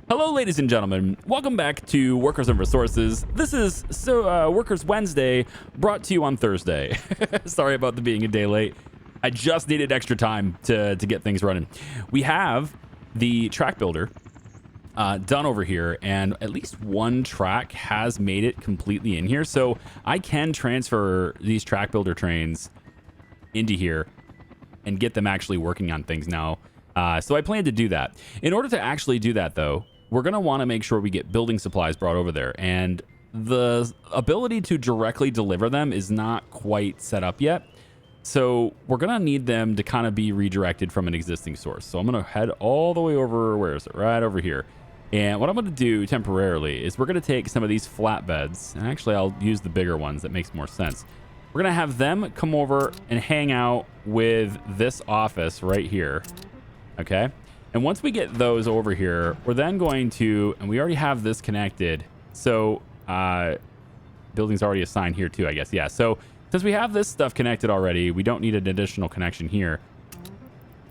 Hello, ladies and gentlemen. Welcome back to Workers and Resources. This is Workers Wednesday, brought to you on Thursday. Sorry about the being a day late. I just needed extra time to get things running. We have the track builder done over here, and at least one track has made it completely in here. So I can transfer these track builder trains into here and get them actually working on things now. So I plan to do that. In order to actually do that, though, we're going to want to make sure we get building supplies brought over there. And the ability to directly deliver them is not quite set up yet. So we're going to need them to kind of be redirected from an existing source. So I'm going to head all the way over. Where is it? Right over here. And what I'm going to do temporarily is we're going to take some of these flatbeds. And actually, I'll use the bigger ones. That makes more sense. We're going to have them come over and hang out with this office right here. Okay. And once we get those over here, we're then going to, and we already have this connected. So building's already assigned here too, I guess. Yeah. So since we have this stuff connected already, we don't need an additional connection here.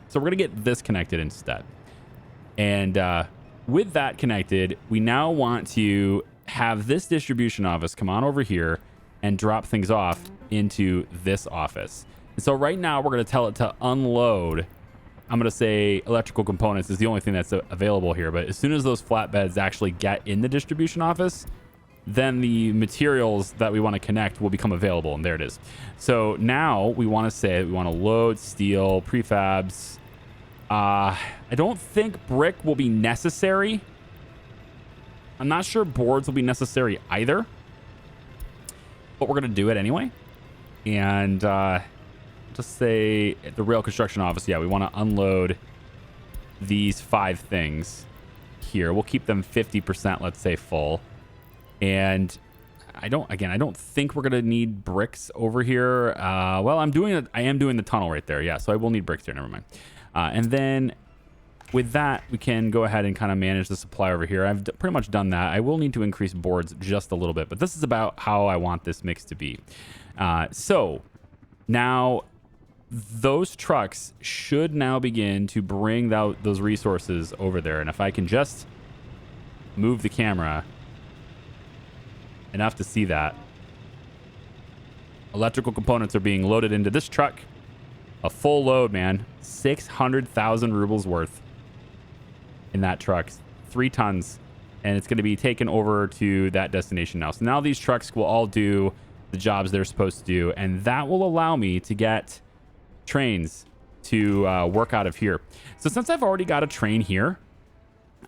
So we're going to get this connected instead. And with that connected, we now want to have this distribution office come on over here and drop things off into this office. And so right now we're going to tell it to unload. I'm going to say electrical components is the only thing that's available here. But as soon as those flatbeds actually get in the distribution office, then the materials that we want to connect will become available. And there it is. So now we want to say we want to load steel, prefabs. I don't think brick will be necessary. I'm not sure boards will be necessary either. But we're going to do it anyway. And just say at the rail construction office, yeah, we want to unload these 5 things here. We'll keep them 50%, let's say, full. And I don't think we're going to need bricks over here. Well, I am doing the tunnel right there. Yeah, so I will need bricks here. Never mind. And then with that, we can go ahead and kind of manage the supply over here. I've pretty much done that. I will need to increase boards just a little bit, but this is about how I want this mix to be. So now those trucks should now begin to bring those resources over there. And if I can just move the camera enough to see that, electrical components are being loaded into this truck. A full load, man. 600,000 rubles worth in that truck. 3 tons. And it's going to be taken over to that destination now. So now these trucks will all do the jobs they're supposed to do. And that will allow me to get trains to work out of here. So since I've already got a train here,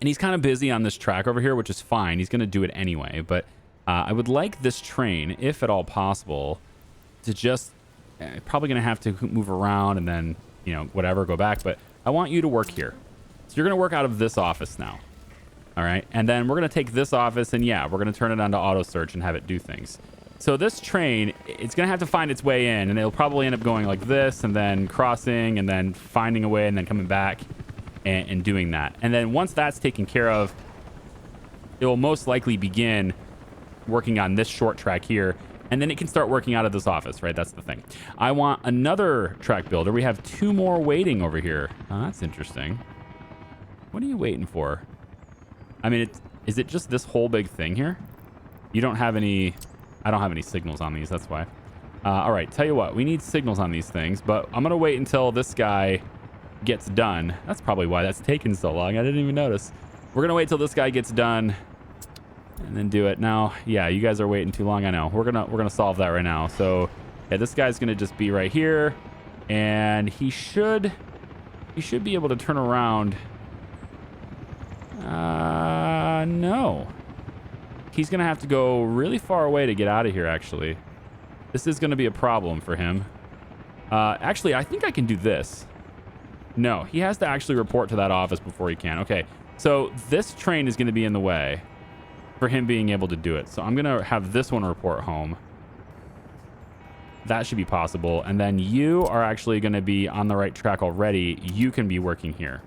and he's kind of busy on this track over here, which is fine. He's going to do it anyway. But I would like this train, if at all possible, to just... probably going to have to move around and then, whatever, go back. But I want you to work here. So you're going to work out of this office now. All right. And then we're going to take this office and, yeah, we're going to turn it on to auto search and have it do things. So this train, it's going to have to find its way in, and it'll probably end up going like this and then crossing and then finding a way and then coming back and doing that. And then once that's taken care of, it will most likely begin working on this short track here. And then it can start working out of this office, right? That's the thing. I want another track builder. We have 2 more waiting over here. Oh, that's interesting. What are you waiting for? I mean, is it just this whole big thing here? You don't have any... I don't have any signals on these. That's why. All right. Tell you what. We need signals on these things. But I'm going to wait until this guy gets done. That's probably why that's taken so long. I didn't even notice. We're going to wait till this guy gets done. And then do it now. Yeah, you guys are waiting too long. I know. We're gonna solve that right now. So yeah, this guy's gonna just be right here, and he should be able to turn around. No, he's gonna have to go really far away to get out of here. Actually, this is gonna be a problem for him. Actually, I think I can do this. No, he has to actually report to that office before he can. Okay, so this train is gonna be in the way for him being able to do it. So I'm going to have this one report home. That should be possible. And then you are actually going to be on the right track already. You can be working here.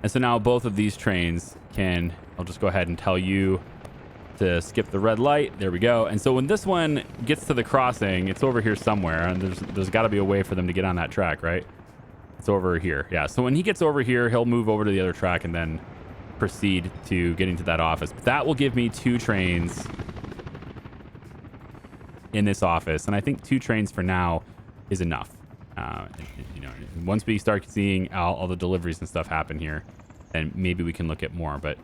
And so now both of these trains can... I'll just go ahead and tell you to skip the red light. There we go. And so when this one gets to the crossing, it's over here somewhere. And there's got to be a way for them to get on that track, right? It's over here. Yeah. So when he gets over here, he'll move over to the other track and then proceed to getting to that office. But that will give me 2 trains in this office, and I think 2 trains for now is enough. You know, once we start seeing all the deliveries and stuff happen here, then maybe we can look at more. But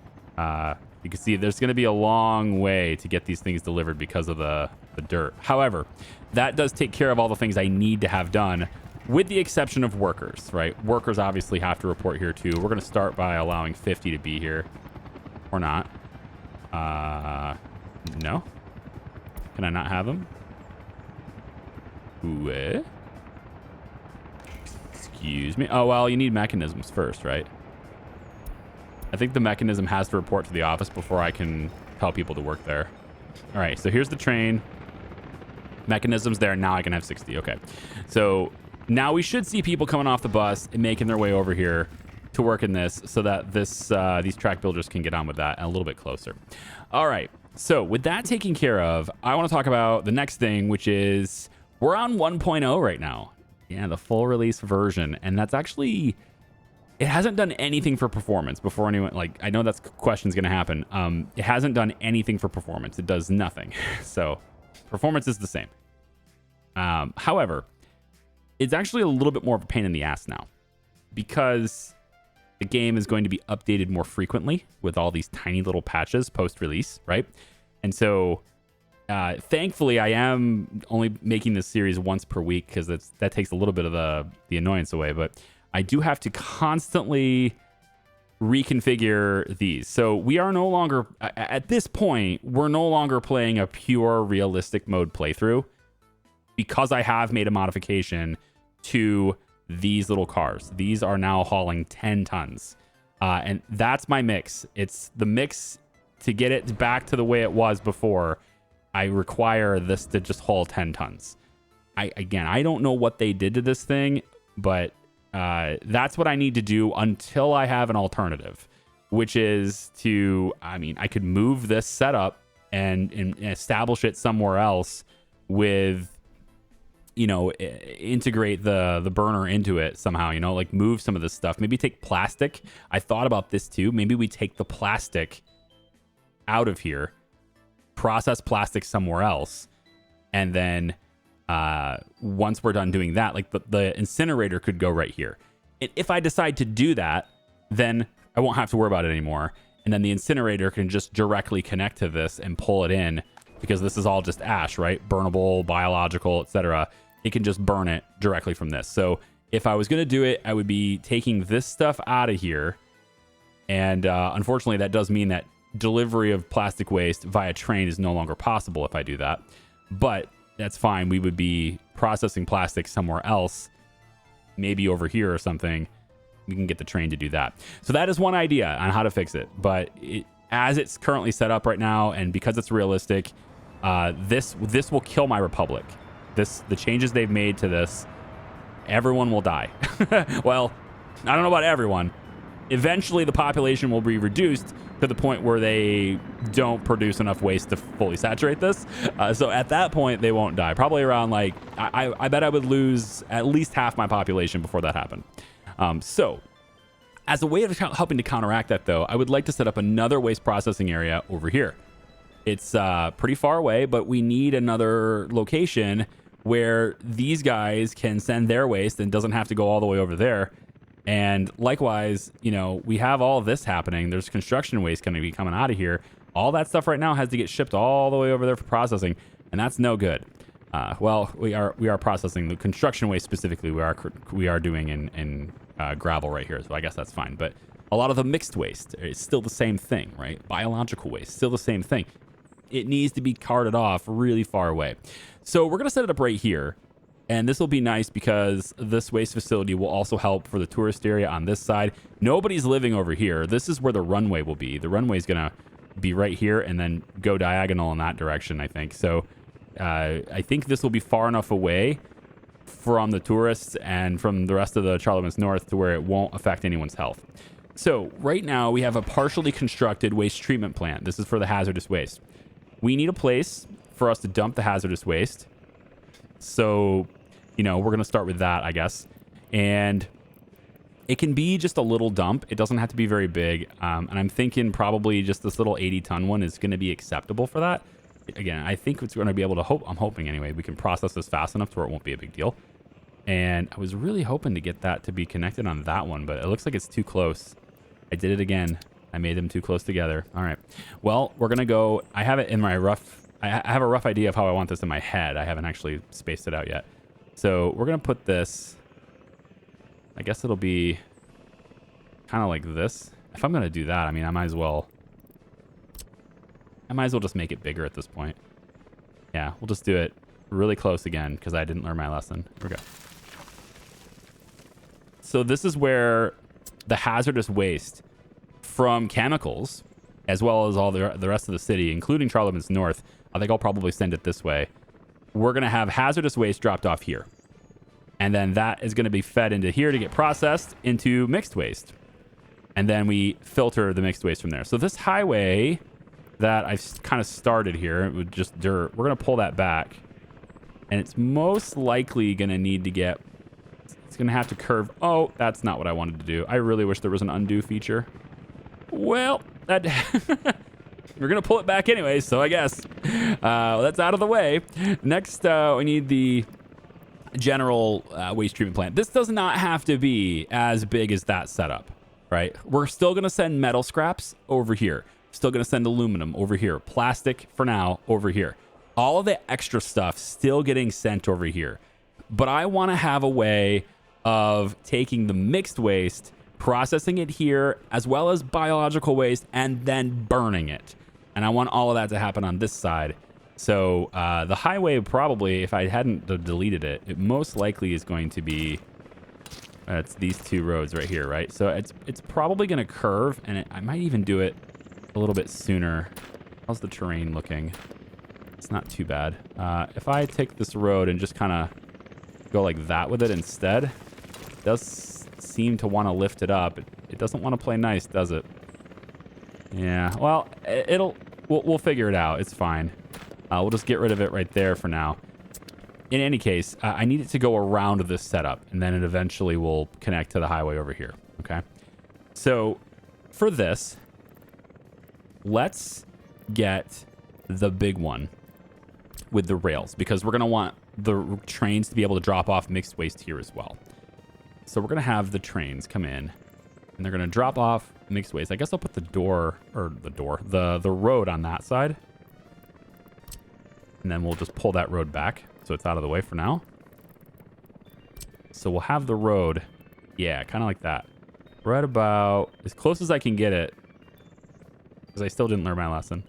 you can see there's going to be a long way to get these things delivered because of the dirt. However, that does take care of all the things I need to have done, with the exception of workers, right? Workers obviously have to report here too. We're going to start by allowing 50 to be here, or not. No. Can I not have them? Ooh, excuse me. Oh, well, you need mechanisms first, right? I think the mechanism has to report to the office before I can tell people to work there. All right, so here's the train. Mechanisms there. Now I can have 60. Okay. So now we should see people coming off the bus and making their way over here to work in this, so that these track builders can get on with that and a little bit closer. All right. So with that taken care of, I want to talk about the next thing, which is we're on 1.0 right now. Yeah, the full release version. And that's actually, it hasn't done anything for performance before anyone, like, I know that's question's going to happen. It hasn't done anything for performance. It does nothing. So performance is the same. However, it's actually a little bit more of a pain in the ass now, because the game is going to be updated more frequently with all these tiny little patches post-release, right? And so thankfully, I am only making this series once per week, because that takes a little bit of the annoyance away. But I do have to constantly reconfigure these. So we are no longer, at this point, we're no longer playing a pure realistic mode playthrough, because I have made a modification to these little cars. These are now hauling 10 tons. And that's my mix. It's the mix to get it back to the way it was before. I require this to just haul 10 tons. I don't know what they did to this thing, but that's what I need to do until I have an alternative, which is to, I could move this setup and establish it somewhere else with, integrate the burner into it somehow, like move some of this stuff. Maybe take plastic. I thought about this too. Maybe we take the plastic out of here, process plastic somewhere else, and then once we're done doing that, like the incinerator could go right here. If I decide to do that, then I won't have to worry about it anymore, and then the incinerator can just directly connect to this and pull it in, because this is all just ash, right? Burnable, biological, etc. It can just burn it directly from this. So if I was going to do it, I would be taking this stuff out of here, and unfortunately that does mean that delivery of plastic waste via train is no longer possible if I do that, but that's fine. We would be processing plastic somewhere else, maybe over here or something. We can get the train to do that. So that is one idea on how to fix it, but as it's currently set up right now, and because it's realistic, this will kill my Republic. The changes they've made to this, everyone will die. Well, I don't know about everyone. Eventually the population will be reduced to the point where they don't produce enough waste to fully saturate this. So at that point, they won't die. Probably around, like, I bet I would lose at least half my population before that happened. So as a way of helping to counteract that, though, I would like to set up another waste processing area over here. It's pretty far away, but we need another location where these guys can send their waste and doesn't have to go all the way over there. And likewise, we have all of this happening. There's construction waste going to be coming out of here. All that stuff right now has to get shipped all the way over there for processing, and that's no good. Well, we are processing the construction waste specifically. We are doing in gravel right here, so I guess that's fine. But a lot of the mixed waste is still the same thing, right? Biological waste, still the same thing. It needs to be carted off really far away. So we're gonna set it up right here. And this will be nice because this waste facility will also help for the tourist area on this side. Nobody's living over here. This is where the runway will be. The runway is going to be right here and then go diagonal in that direction, I think. So I think this will be far enough away from the tourists and from the rest of the Charlemagne's North to where it won't affect anyone's health. So right now we have a partially constructed waste treatment plant. This is for the hazardous waste. We need a place for us to dump the hazardous waste. So, we're going to start with that, I guess. And It can be just a little dump. It doesn't have to be very big. And I'm thinking probably just this little 80-ton one is going to be acceptable for that. Again, I think it's going to be able to I'm hoping anyway, we can process this fast enough to where it won't be a big deal. And I was really hoping to get that to be connected on that one, but it looks like it's too close. I did it again. I made them too close together. All right. Well, we're going to go. I have it in my I have a rough idea of how I want this in my head. I haven't actually spaced it out yet. So we're going to put this, I guess it'll be kind of like this. If I'm going to do that, I mean, I might as well just make it bigger at this point. Yeah, we'll just do it really close again because I didn't learn my lesson. Here we go. So this is where the hazardous waste from chemicals, as well as all the rest of the city, including Charlemagne's North, I think I'll probably send it this way. We're going to have hazardous waste dropped off here. And then that is going to be fed into here to get processed into mixed waste. And then we filter the mixed waste from there. So this highway that I've kind of started here with just dirt, we're going to pull that back. And it's most likely going to need to get... It's going to have to curve... Oh, that's not what I wanted to do. I really wish there was an undo feature. Well, that... We're going to pull it back anyway, so I guess that's out of the way. Next, we need the general waste treatment plant. This does not have to be as big as that setup, right? We're still going to send metal scraps over here. Still going to send aluminum over here. Plastic, for now, over here. All of the extra stuff still getting sent over here. But I want to have a way of taking the mixed waste, processing it here, as well as biological waste, and then burning it. And I want all of that to happen on this side. So the highway probably, if I hadn't deleted it, it most likely is going to be, it's these two roads right here, right? So it's probably going to curve, and I might even do it a little bit sooner. How's the terrain looking? It's not too bad. If I take this road and just kind of go like that with it instead, it does seem to want to lift it up. It doesn't want to play nice, does it? Yeah, well, we'll figure it out. It's fine. We'll just get rid of it right there for now. In any case, I need it to go around this setup, and then it eventually will connect to the highway over here, okay? So for this, let's get the big one with the rails, because we're going to want the trains to be able to drop off mixed waste here as well. So we're going to have the trains come in, and they're going to drop off mixed waste. I guess I'll put the road on that side. And then we'll just pull that road back so it's out of the way for now. So we'll have the road, yeah, kind of like that. Right about as close as I can get it, because I still didn't learn my lesson.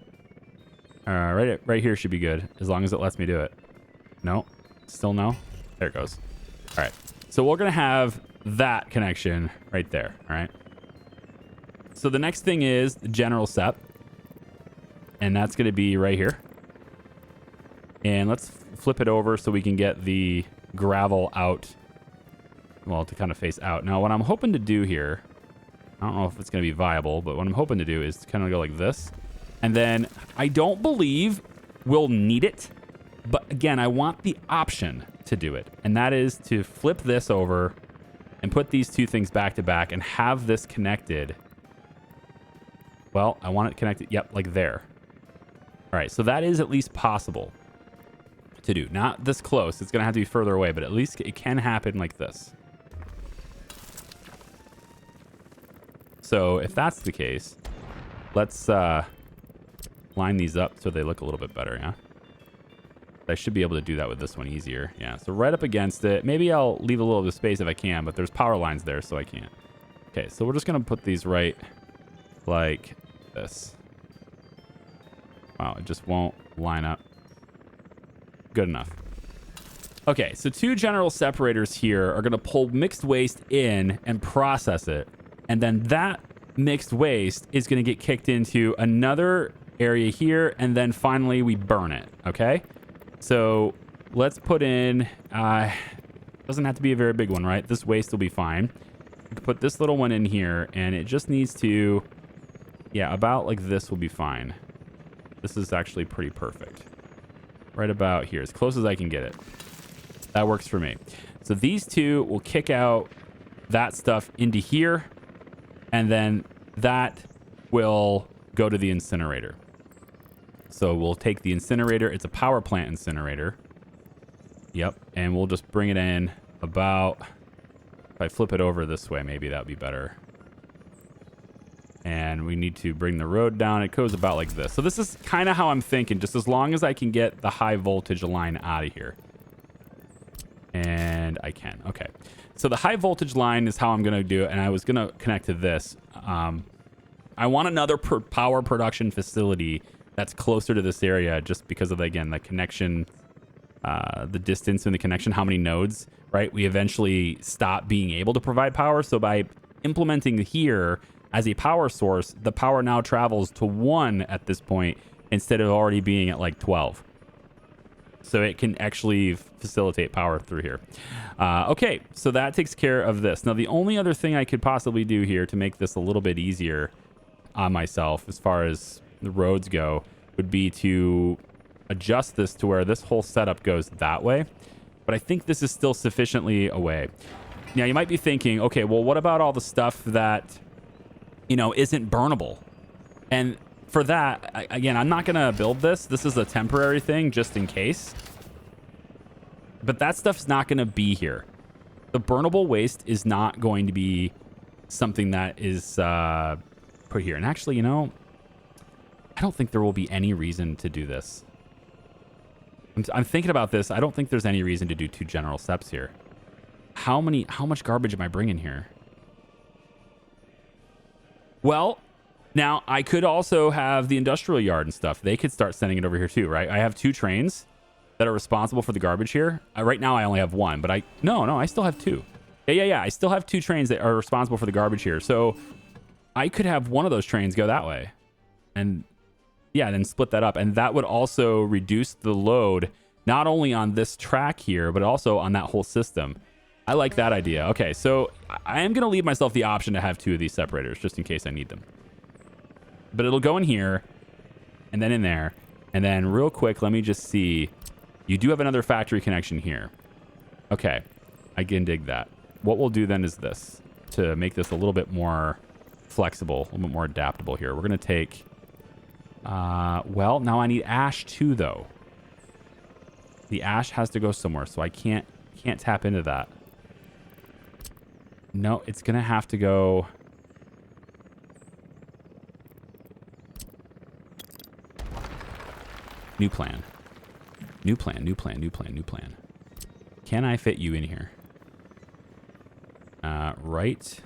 Right here should be good, as long as it lets me do it. No, still no. There it goes. All right, so we're gonna have that connection right there. All right. So the next thing is the general SEP, and that's gonna be right here. And let's flip it over so we can get the gravel out, well, to kind of face out. Now, what I'm hoping to do here, I don't know if it's going to be viable, but what I'm hoping to do is to kind of go like this. And then I don't believe we'll need it. But again, I want the option to do it. And that is to flip this over and put these two things back to back and have this connected. Well, I want it connected. Yep, like there. All right, so that is at least possible to do. Not this close. It's going to have to be further away, but at least it can happen like this. So if that's the case, let's line these up so they look a little bit better, yeah? I should be able to do that with this one easier. Yeah, so right up against it. Maybe I'll leave a little bit of space if I can, but there's power lines there, so I can't. Okay, so we're just going to put these right like this. Wow, it just won't line up. Good enough. Okay, so two general separators here are going to pull mixed waste in and process it. And then that mixed waste is going to get kicked into another area here. And then finally we burn it. Okay, so let's put in, doesn't have to be a very big one, right? This waste will be fine. We can put this little one in here, and it just needs to, yeah, about like this will be fine. This is actually pretty perfect. Right about here, as close as I can get it. That works for me. So these two will kick out that stuff into here, and then that will go to the incinerator. So we'll take the incinerator. It's a power plant incinerator. Yep. And we'll just bring it in about, if I flip it over this way, maybe that would be better. And we need to bring the road down. It goes about like this. So this is kind of how I'm thinking, just as long as I can get the high voltage line out of here. And I can. Okay. So the high voltage line is how I'm going to do it. And I was going to connect to this. I want another power production facility that's closer to this area just because of, again, the connection, the distance in the connection, how many nodes, right? We eventually stop being able to provide power. So by implementing here as a power source, the power now travels to 1 at this point instead of already being at like 12. So it can actually facilitate power through here. Okay, so that takes care of this. Now, the only other thing I could possibly do here to make this a little bit easier on myself as far as the roads go would be to adjust this to where this whole setup goes that way. But I think this is still sufficiently away. Now, you might be thinking, okay, well, what about all the stuff that, you know, isn't burnable? And for that, again, I'm not going to build this. This is a temporary thing just in case. But that stuff's not going to be here. The burnable waste is not going to be something that is put here. And actually, you know, I don't think there will be any reason to do this. I'm thinking about this. I don't think there's any reason to do 2 general steps here. How much garbage am I bringing here? Well, now I could also have the industrial yard and stuff. They could start sending it over here too, right? I have 2 trains that are responsible for the garbage here. Right now I only have 1, but no, I still have 2. Yeah. I still have 2 trains that are responsible for the garbage here. So I could have one of those trains go that way. And yeah, then split that up. And that would also reduce the load, not only on this track here, but also on that whole system. I like that idea. Okay, so I am going to leave myself the option to have 2 of these separators just in case I need them. But it'll go in here and then in there. And then real quick, let me just see. You do have another factory connection here. Okay, I can dig that. What we'll do then is this, to make this a little bit more flexible, a little bit more adaptable here. We're going to take... well, now I need ash too, though. The ash has to go somewhere, so I can't tap into that. No, it's gonna have to go. New plan. Can I fit you in here? Right.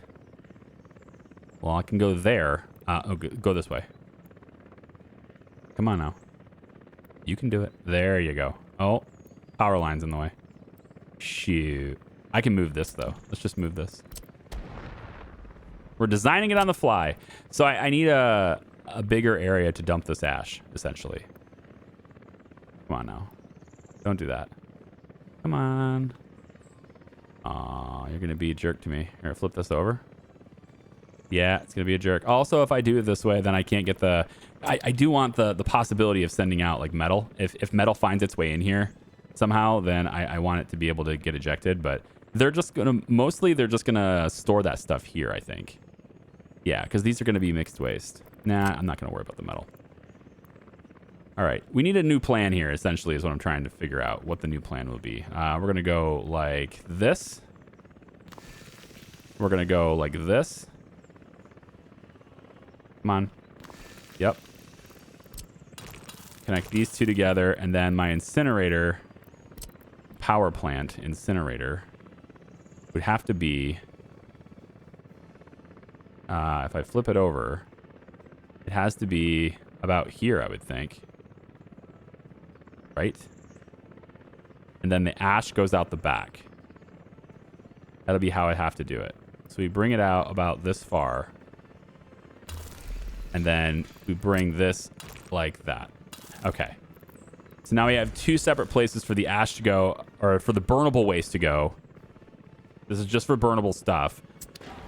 Well, I can go there. Go this way. Come on now. You can do it. There you go. Oh, power line's in the way. Shoot. I can move this, though. Let's just move this. We're designing it on the fly. So I need a bigger area to dump this ash, essentially. Come on now. Don't do that. Come on. Aw, you're going to be a jerk to me. Here, flip this over. Yeah, it's going to be a jerk. Also, if I do it this way, then I can't get the... I do want the possibility of sending out, like, metal. If metal finds its way in here somehow, then I want it to be able to get ejected. But they're just going to... Mostly, they're just going to store that stuff here, I think. Yeah, because these are going to be mixed waste. Nah, I'm not going to worry about the metal. All right. We need a new plan here, essentially, is what I'm trying to figure out, what the new plan will be. We're going to go like this. We're going to go like this. Come on. Yep. Connect these 2 together, and then my incinerator, power plant incinerator, would have to be, if I flip it over, it has to be about here, I would think. Right? And then the ash goes out the back. That'll be how I have to do it. So we bring it out about this far. And then we bring this like that. Okay. So now we have 2 separate places for the ash to go, or for the burnable waste to go. This is just for burnable stuff.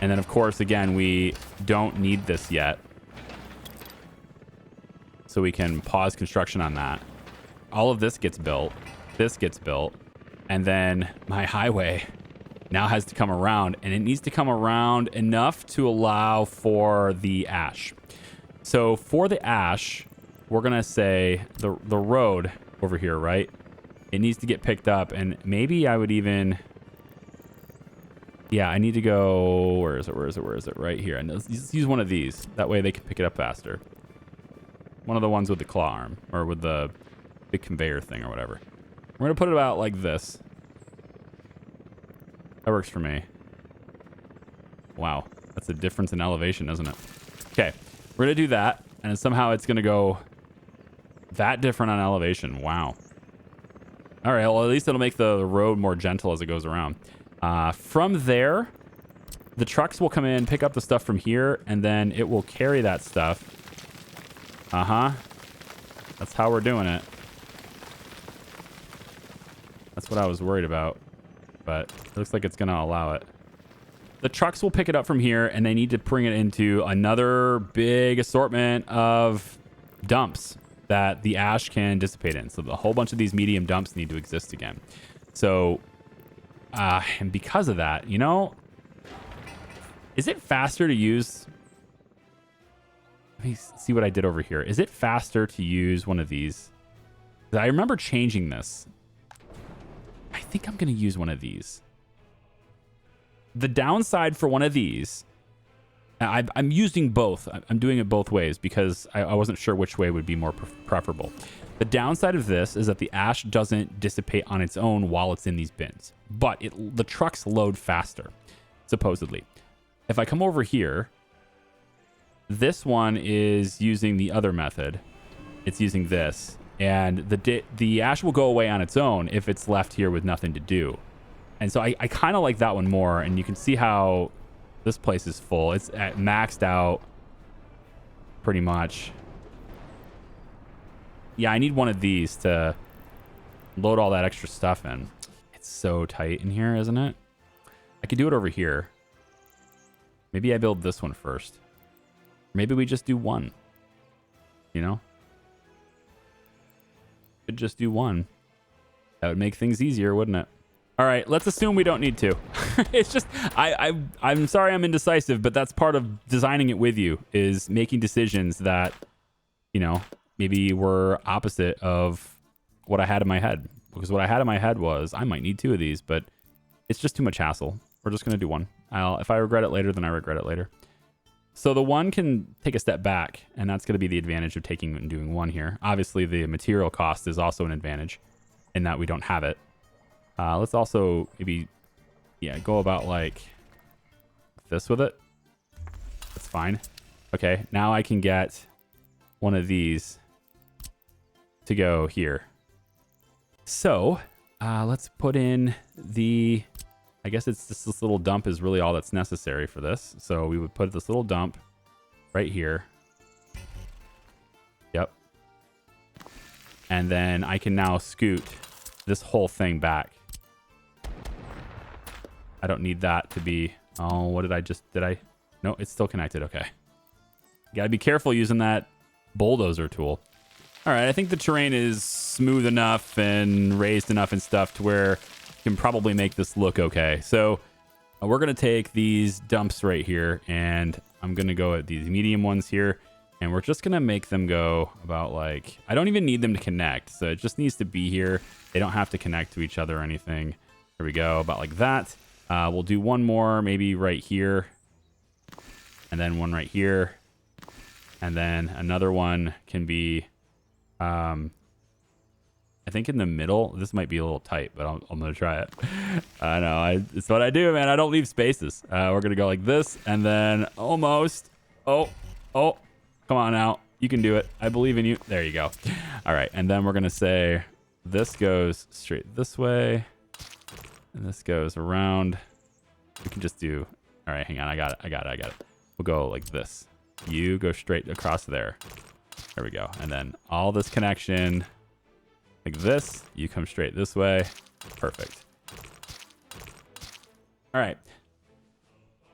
And then, of course, again, we don't need this yet. So we can pause construction on that. All of this gets built. This gets built. And then my highway now has to come around, and it needs to come around enough to allow for the ash. So for the ash, we're going to say the road over here, right? It needs to get picked up, and maybe I would even... Yeah, I need to go... Where is it? Right here. And let's use one of these. That way they can pick it up faster. One of the ones with the claw arm, or with the big conveyor thing or whatever. We're going to put it about like this. That works for me. Wow. That's a difference in elevation, isn't it? Okay. We're going to do that, and somehow it's going to go that different on elevation. Wow. All right. Well, at least it'll make the road more gentle as it goes around. From there, the trucks will come in, pick up the stuff from here, and then it will carry that stuff. That's how we're doing it. That's what I was worried about, but it looks like it's going to allow it. The trucks will pick it up from here, and they need to bring it into another big assortment of dumps that the ash can dissipate in. So a whole bunch of these medium dumps need to exist again. So... and because of that, you know, is it faster to use... Let me see what I did over here. Is it faster to use one of these? I remember changing this. I think I'm going to use one of these. The downside for one of these... I'm using both. I'm doing it both ways because I wasn't sure which way would be more preferable. The downside of this is that the ash doesn't dissipate on its own while it's in these bins, but the trucks load faster, supposedly. If I come over here, this one is using the other method. It's using this, and the ash will go away on its own if it's left here with nothing to do. And so I kind of like that one more, and you can see how this place is full. It's maxed out pretty much. Yeah, I need one of these to load all that extra stuff in. It's so tight in here, isn't it? I could do it over here. Maybe I build this one first. Maybe we just do one. You know? Could just do one. That would make things easier, wouldn't it? All right, let's assume we don't need to. It's just, I'm sorry I'm indecisive, but that's part of designing it with you, is making decisions that, you know, maybe were opposite of what I had in my head. Because what I had in my head was, I might need two of these, but it's just too much hassle. We're just going to do one. If I regret it later, then I regret it later. So the one can take a step back, and that's going to be the advantage of taking and doing one here. Obviously, the material cost is also an advantage in that we don't have it. Let's also maybe, go about like this with it. That's fine. Okay, now I can get one of these to go here. So let's put in the... I guess it's just this little dump is really all that's necessary for this. So we would put this little dump right here. Yep. And then I can now scoot this whole thing back. I don't need that to be... Oh, what did I... No, it's still connected. Okay. You gotta be careful using that bulldozer tool. All right, I think the terrain is smooth enough and raised enough and stuff to where you can probably make this look okay. So we're going to take these dumps right here, and I'm going to go at these medium ones here, and we're just going to make them go about like... I don't even need them to connect, so it just needs to be here. They don't have to connect to each other or anything. There we go, about like that. We'll do one more maybe right here, and then one right here, and then another one can be... I think in the middle. This might be a little tight, but I'm going to try it. I know. It's what I do, man. I don't leave spaces. We're going to go like this, and then almost. Oh, come on now. You can do it. I believe in you. There you go. All right. And then we're going to say this goes straight this way, and this goes around. We can just do... All right, hang on. I got it. We'll go like this. You go straight across there. There we go. And then all this connection like this. You come straight this way. Perfect. All right.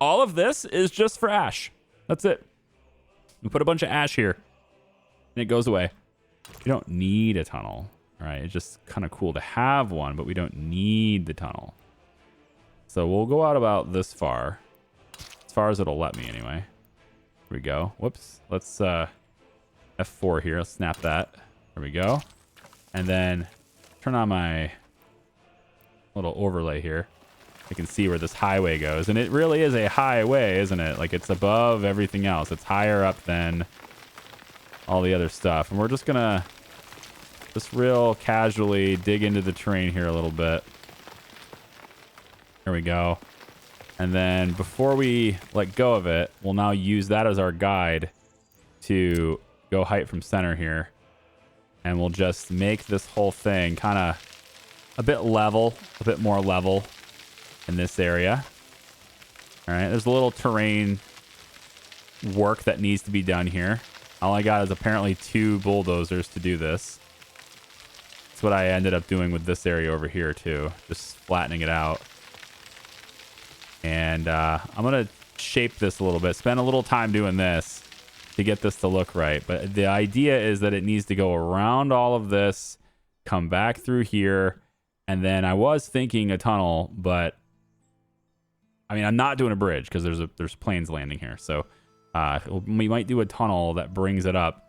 All of this is just for ash. That's it. We put a bunch of ash here, and it goes away. We don't need a tunnel. All right. It's just kind of cool to have one, but we don't need the tunnel. So we'll go out about this far. As far as it'll let me anyway. Here we go. Whoops. Let's F4 here. Let's snap that. There we go. And then turn on my little overlay here. I can see where this highway goes. And it really is a highway, isn't it? Like, it's above everything else. It's higher up than all the other stuff. And we're just going to just real casually dig into the terrain here a little bit. There we go. And then before we let go of it, we'll now use that as our guide to go height from center here. And we'll just make this whole thing kind of a bit level, a bit more level in this area. All right, there's a little terrain work that needs to be done here. All I got is apparently 2 bulldozers to do this. That's what I ended up doing with this area over here too, just flattening it out. And I'm going to shape this a little bit, spend a little time doing this to get this to look right. But the idea is that it needs to go around all of this, come back through here, and then I was thinking a tunnel, but I mean, I'm not doing a bridge because there's planes landing here. So we might do a tunnel that brings it up,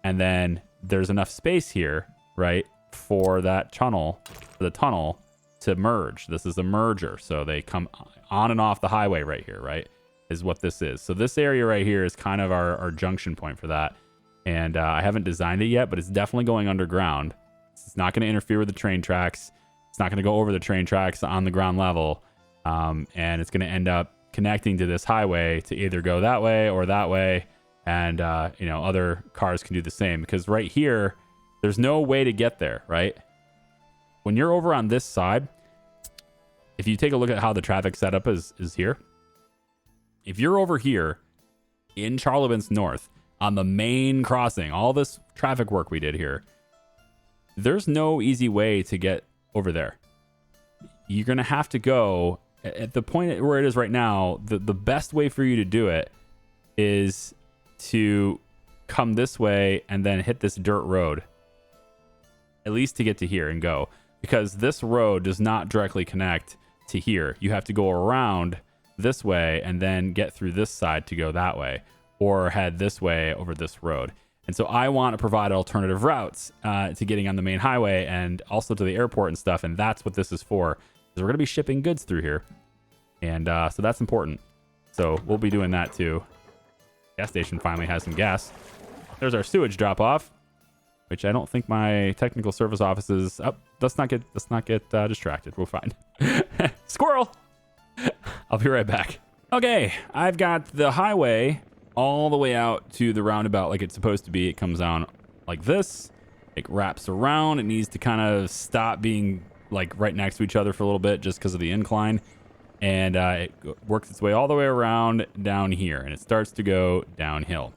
and then there's enough space here, right, for that tunnel, for the tunnel to merge. This is a merger, so they come on and off the highway right here, right, is what this is. So this area right here is kind of our junction point for that. And I haven't designed it yet, but it's definitely going underground. It's not going to interfere with the train tracks. It's not going to go over the train tracks on the ground level. And it's going to end up connecting to this highway to either go that way or that way. And, you know, other cars can do the same, because right here, there's no way to get there, right? When you're over on this side, if you take a look at how the traffic setup is here, if you're over here in Charlevance North on the main crossing, all this traffic work we did here, there's no easy way to get over there. You're going to have to go at the point where it is right now. The best way for you to do it is to come this way and then hit this dirt road, at least to get to here and go, because this road does not directly connect to here. You have to go around this way and then get through this side to go that way, or head this way over this road. And so I want to provide alternative routes to getting on the main highway and also to the airport and stuff. And that's what this is for, because we're going to be shipping goods through here. And so that's important. So we'll be doing that too. Gas station finally has some gas. There's our sewage drop off, which I don't think my technical service office is up. Let's not get distracted. We're fine. Squirrel. I'll be right back. Okay, I've got the highway all the way out to the roundabout like it's supposed to be. It comes down like this. It wraps around. It needs to kind of stop being like right next to each other for a little bit just because of the incline. And it works its way all the way around down here, and it starts to go downhill.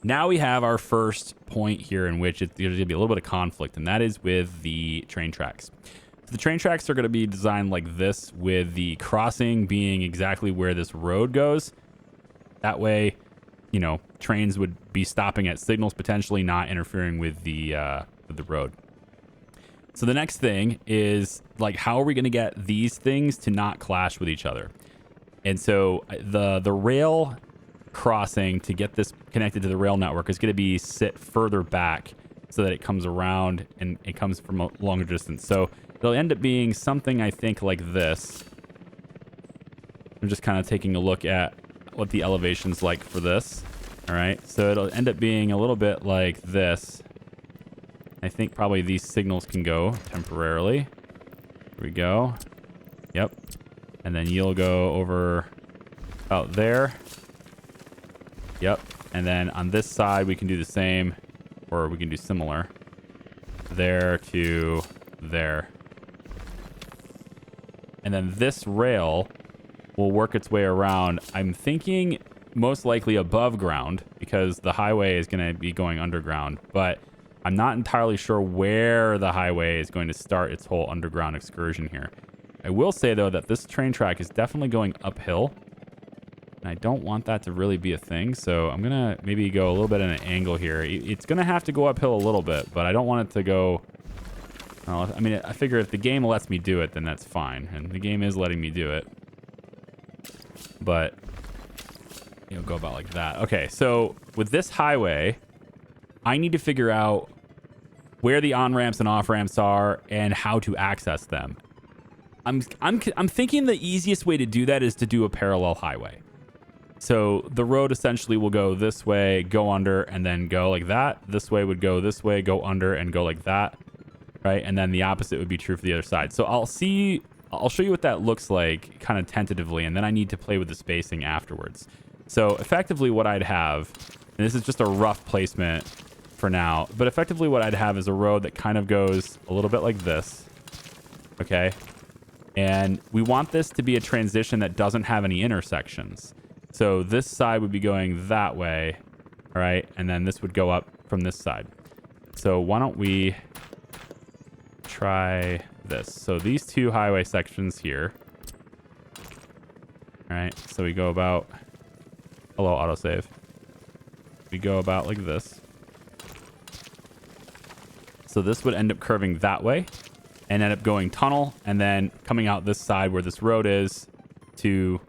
Now we have our first point here in which there's going to be a little bit of conflict, and that is with the train tracks. So the train tracks are going to be designed like this, with the crossing being exactly where this road goes. That way, you know, trains would be stopping at signals, potentially not interfering with the road. So the next thing is, like, how are we going to get these things to not clash with each other? And so the rail crossing to get this connected to the rail network is going to be sit further back so that it comes around and it comes from a longer distance. So it'll end up being something, I think, like this. I'm just kind of taking a look at what the elevation's like for this. All right, so it'll end up being a little bit like this. I think probably these signals can go temporarily. Here we go. Yep. And then you'll go over about there. Yep. And then on this side, we can do the same, or we can do similar. There to there. And then this rail will work its way around. I'm thinking most likely above ground, because the highway is going to be going underground. But I'm not entirely sure where the highway is going to start its whole underground excursion here. I will say, though, that this train track is definitely going uphill. And I don't want that to really be a thing, so I'm going to maybe go a little bit at an angle here. It's going to have to go uphill a little bit, but I don't want it to go... Well, I mean, I figure if the game lets me do it, then that's fine. And the game is letting me do it. but go about like that. Okay, so with this highway, I need to figure out where the on-ramps and off-ramps are and how to access them. I'm thinking the easiest way to do that is to do a parallel highway. So the road essentially will go this way, go under, and then go like that. This way would go this way, go under, and go like that, right? And then the opposite would be true for the other side. So I'll show you what that looks like kind of tentatively, and then I need to play with the spacing afterwards. So effectively what I'd have, and this is just a rough placement for now, but effectively what I'd have is a road that kind of goes a little bit like this, okay? And we want this to be a transition that doesn't have any intersections. So this side would be going that way, all right? And then this would go up from this side. So why don't we try this? So these two highway sections here, all right? So we go about, hello, autosave. We go about like this. So this would end up curving that way and end up going tunnel and then coming out this side where this road is to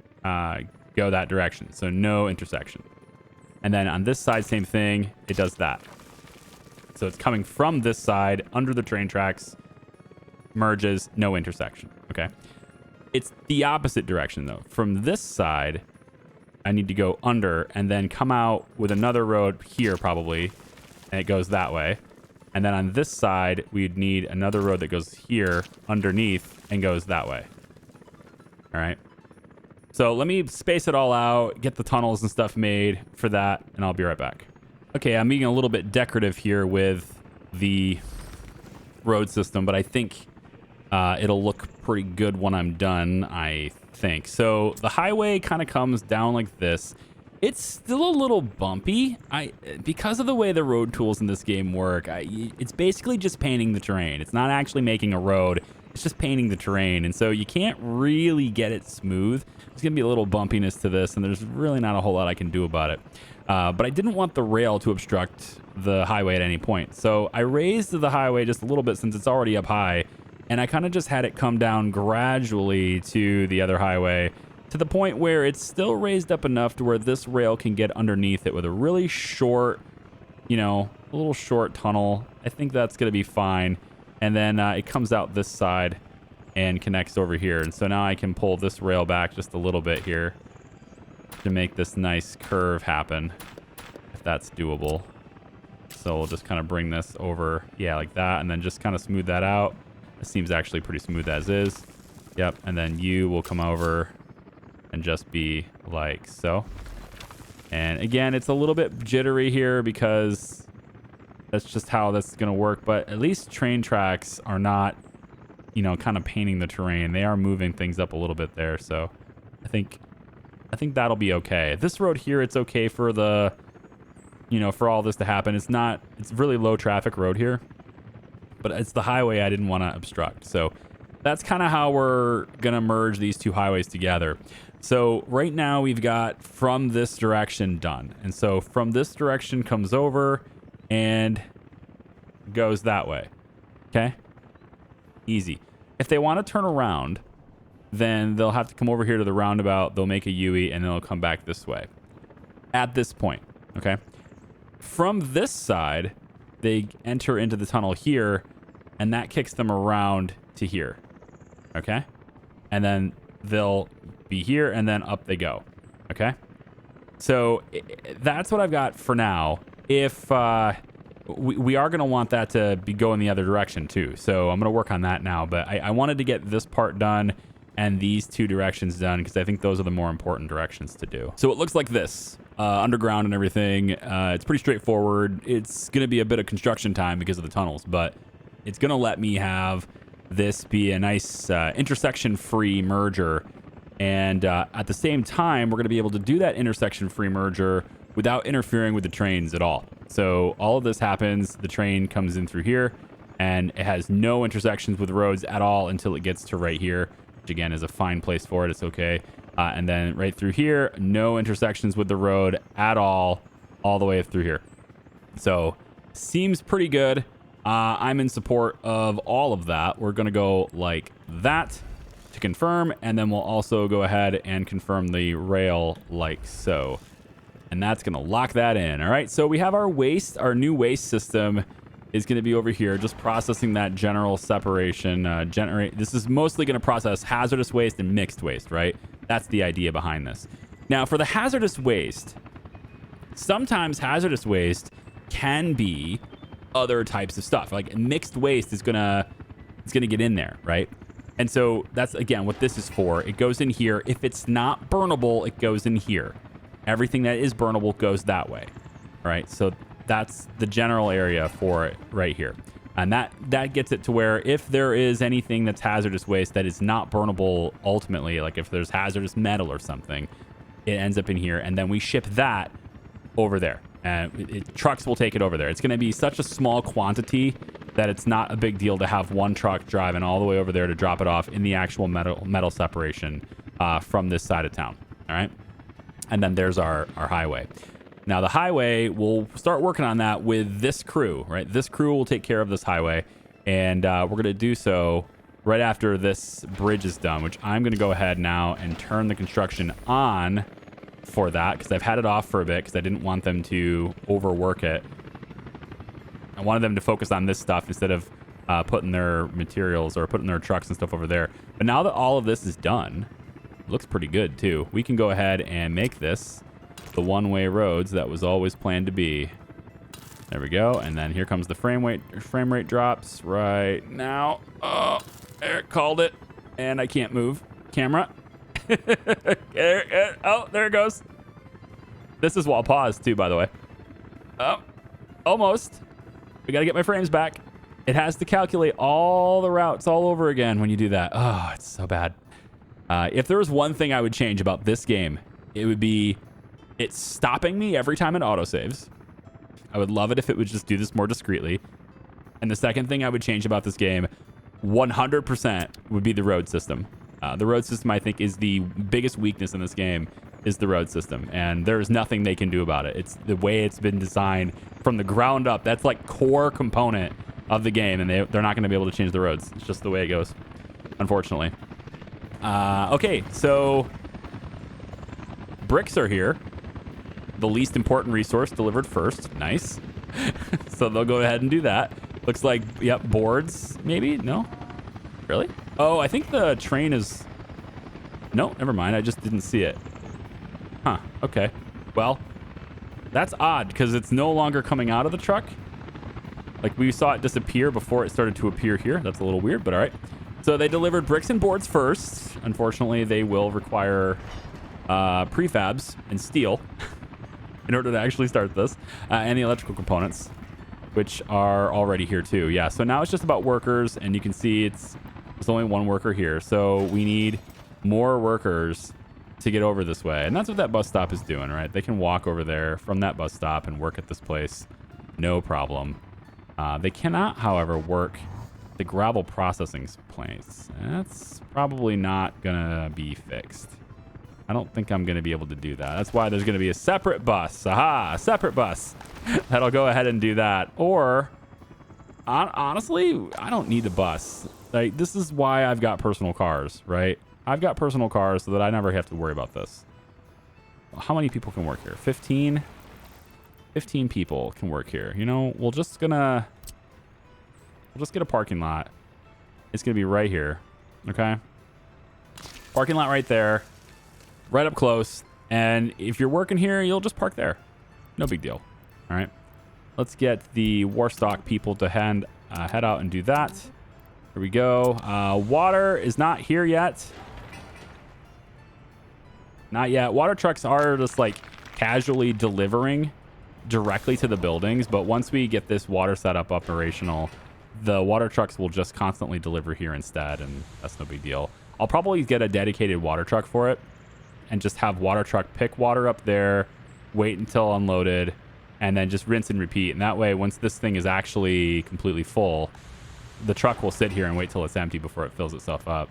go that direction. So no intersection. And then on this side, same thing. It does that. So it's coming from this side under the train tracks, merges, no intersection. Okay. It's the opposite direction though. From this side, I need to go under and then come out with another road here probably. And it goes that way. And then on this side, we'd need another road that goes here underneath and goes that way. All right. So let me space it all out, get the tunnels and stuff made for that, and I'll be right back. Okay, I'm being a little bit decorative here with the road system, but I think it'll look pretty good when I'm done, I think. So the highway kind of comes down like this. It's still a little bumpy. Because of the way the road tools in this game work, it's basically just painting the terrain. It's not actually making a road. It's just painting the terrain. And so you can't really get it smooth. There's going to be a little bumpiness to this, and there's really not a whole lot I can do about it. But I didn't want the rail to obstruct the highway at any point. So I raised the highway just a little bit since it's already up high, and I kind of just had it come down gradually to the other highway to the point where it's still raised up enough to where this rail can get underneath it with a really short, a little short tunnel. I think that's going to be fine. And then it comes out this side and connects over here. And so now I can pull this rail back just a little bit here to make this nice curve happen, if that's doable. So we'll just kind of bring this over, yeah, like that, and then just kind of smooth that out. It seems actually pretty smooth as is. Yep, and then you will come over and just be like so. And again, it's a little bit jittery here because that's just how that's going to work. But at least train tracks are not, kind of painting the terrain. They are moving things up a little bit there. So I think that'll be okay. This road here, it's okay for the, for all this to happen. It's really low traffic road here, but it's the highway I didn't want to obstruct. So that's kind of how we're going to merge these two highways together. So right now we've got from this direction done. And so from this direction comes over and goes that way. Okay. Easy. If they want to turn around, then they'll have to come over here to the roundabout. They'll make a U-E and then they'll come back this way at this point. Okay. From this side, they enter into the tunnel here and that kicks them around to here. Okay. And then they'll be here and then up they go. Okay. So that's what I've got for now. If we are going to want that to be going the other direction too. So I'm going to work on that now, but I wanted to get this part done and these two directions done because I think those are the more important directions to do. So it looks like this, underground and everything. It's pretty straightforward. It's going to be a bit of construction time because of the tunnels, but it's going to let me have this be a nice intersection-free merger. And at the same time, we're going to be able to do that intersection-free merger without interfering with the trains at all. So all of this happens, the train comes in through here, and it has no intersections with roads at all until it gets to right here, which again is a fine place for it. It's okay. And then right through here, no intersections with the road at all the way through here. So seems pretty good. I'm in support of all of that. We're going to go like that to confirm, and then we'll also go ahead and confirm the rail like so. And that's going to lock that in. All right, so we have our waste. Our new waste system is going to be over here, just processing that general separation. This is mostly going to process hazardous waste and mixed waste, right? That's the idea behind this. Now, for the hazardous waste, sometimes hazardous waste can be other types of stuff. Like mixed waste is gonna get in there, right? And so that's again what this is for. It goes in here. If it's not burnable, it goes in here. Everything that is burnable goes that way, right? So that's the general area for it right here. And that gets it to where if there is anything that's hazardous waste that is not burnable ultimately, like if there's hazardous metal or something, it ends up in here, and then we ship that over there. And trucks will take it over there. It's going to be such a small quantity that it's not a big deal to have one truck driving all the way over there to drop it off in the actual metal separation from this side of town. All right. And then there's our highway. Now the highway, we'll start working on that with this crew, right? This crew will take care of this highway, and we're going to do so right after this bridge is done, which I'm going to go ahead now and turn the construction on for that, because I've had it off for a bit because I didn't want them to overwork it. I wanted them to focus on this stuff instead of putting their materials or putting their trucks and stuff over there. But now that all of this is done, it looks pretty good too. We can go ahead and make this the one-way roads that was always planned to be. There we go. And then here comes the frame rate drops right now. Oh, Eric called it, and I can't move. Camera. Oh, there it goes. This is while paused too, by the way. Oh, almost. We got to get my frames back. It has to calculate all the routes all over again when you do that. Oh, it's so bad. If there was one thing I would change about this game, it would be it's stopping me every time it autosaves. I would love it if it would just do this more discreetly. And the second thing I would change about this game, 100%, would be the road system. The road system, I think, is the biggest weakness in this game, is the road system. And there's nothing they can do about it. It's the way it's been designed from the ground up. That's like core component of the game, and they're not going to be able to change the roads. It's just the way it goes, unfortunately. Okay, so bricks are here. The least important resource delivered first. Nice. So they'll go ahead and do that. Looks like, yep, boards, maybe? No? Really? Oh, I think the train is... No, never mind. I just didn't see it. Huh, okay. Well, that's odd because it's no longer coming out of the truck. Like we saw it disappear before it started to appear here. That's a little weird, but all right. So they delivered bricks and boards first. Unfortunately, they will require prefabs and steel in order to actually start this, and the electrical components, which are already here too. Yeah, so now it's just about workers, and you can see there's only one worker here. So we need more workers to get over this way. And that's what that bus stop is doing, right? They can walk over there from that bus stop and work at this place. No problem. They cannot, however, work the gravel processing place. That's probably not gonna be fixed. I don't think I'm gonna be able to do that. That's why there's gonna be a separate bus. Aha, a separate bus. That'll go ahead and do that. Or, honestly, I don't need a bus. Like, this is why I've got personal cars, right? I've got personal cars so that I never have to worry about this. How many people can work here? 15? 15 people can work here. You know, we'll just get a parking lot. It's gonna be right here. Okay. Parking lot right there. Right up close. And if you're working here, you'll just park there. No big deal. All right. Let's get the Warstock people to head out and do that. Here we go. Water is not here yet. Not yet. Water trucks are just like casually delivering directly to the buildings. But once we get this water setup operational, the water trucks will just constantly deliver here instead. And that's no big deal. I'll probably get a dedicated water truck for it and just have water truck pick water up there, wait until unloaded, and then just rinse and repeat. And that way, once this thing is actually completely full, the truck will sit here and wait till it's empty before it fills itself up.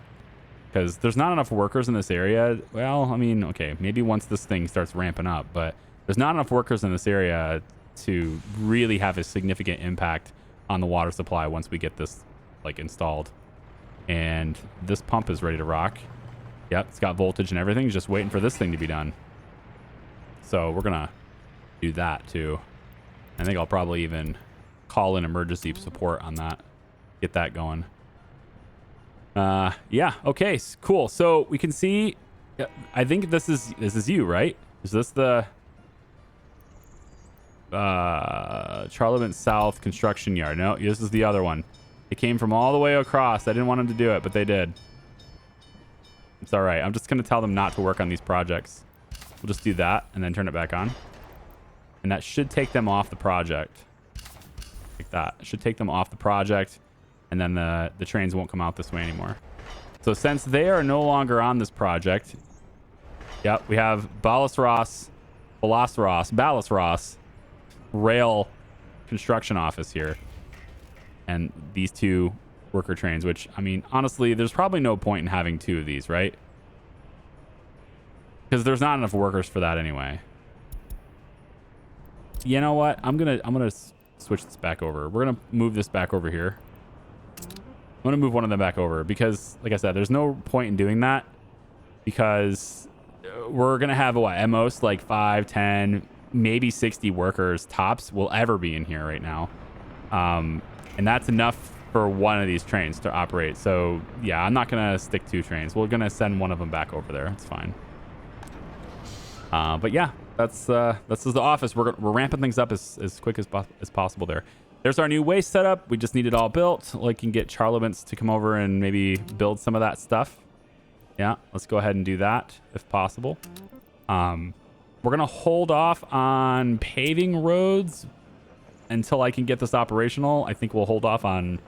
Because there's not enough workers in this area. Well, I mean, okay, maybe once this thing starts ramping up, but there's not enough workers in this area to really have a significant impact on the water supply once we get this like installed. And this pump is ready to rock. Yep, it's got voltage and everything. Just waiting for this thing to be done. So we're going to do that too. I think I'll probably even call in emergency support on that. Get that going. Yeah, okay, cool. So we can see, I think this is you, right? Is this the Charleville South construction yard? No, this is the other one. It came from all the way across. I didn't want them to do it, but they did. It's all right. I'm just going to tell them not to work on these projects. We'll just do that and then turn it back on. And that should take them off the project. Like that. It should take them off the project. And then the trains won't come out this way anymore. So since they are no longer on this project, yep, we have Ballas Ross rail construction office here. And these two worker trains, which, I mean, honestly, there's probably no point in having two of these, right? Because there's not enough workers for that anyway. You know what? I'm gonna switch this back over. We're gonna move this back over here. I'm going to move one of them back over because, like I said, there's no point in doing that because we're going to have, what, at most like 5, 10, maybe 60 workers tops will ever be in here right now. And that's enough for one of these trains to operate. So, yeah, I'm not going to stick 2 trains. We're going to send one of them back over there. It's fine. But, yeah, that's the office. We're ramping things up as quick as possible there. There's our new waste setup. We just need it all built. We can get Charlevance to come over and maybe build some of that stuff. Yeah, let's go ahead and do that if possible. We're going to hold off on paving roads until I can get this operational. I think we'll hold off on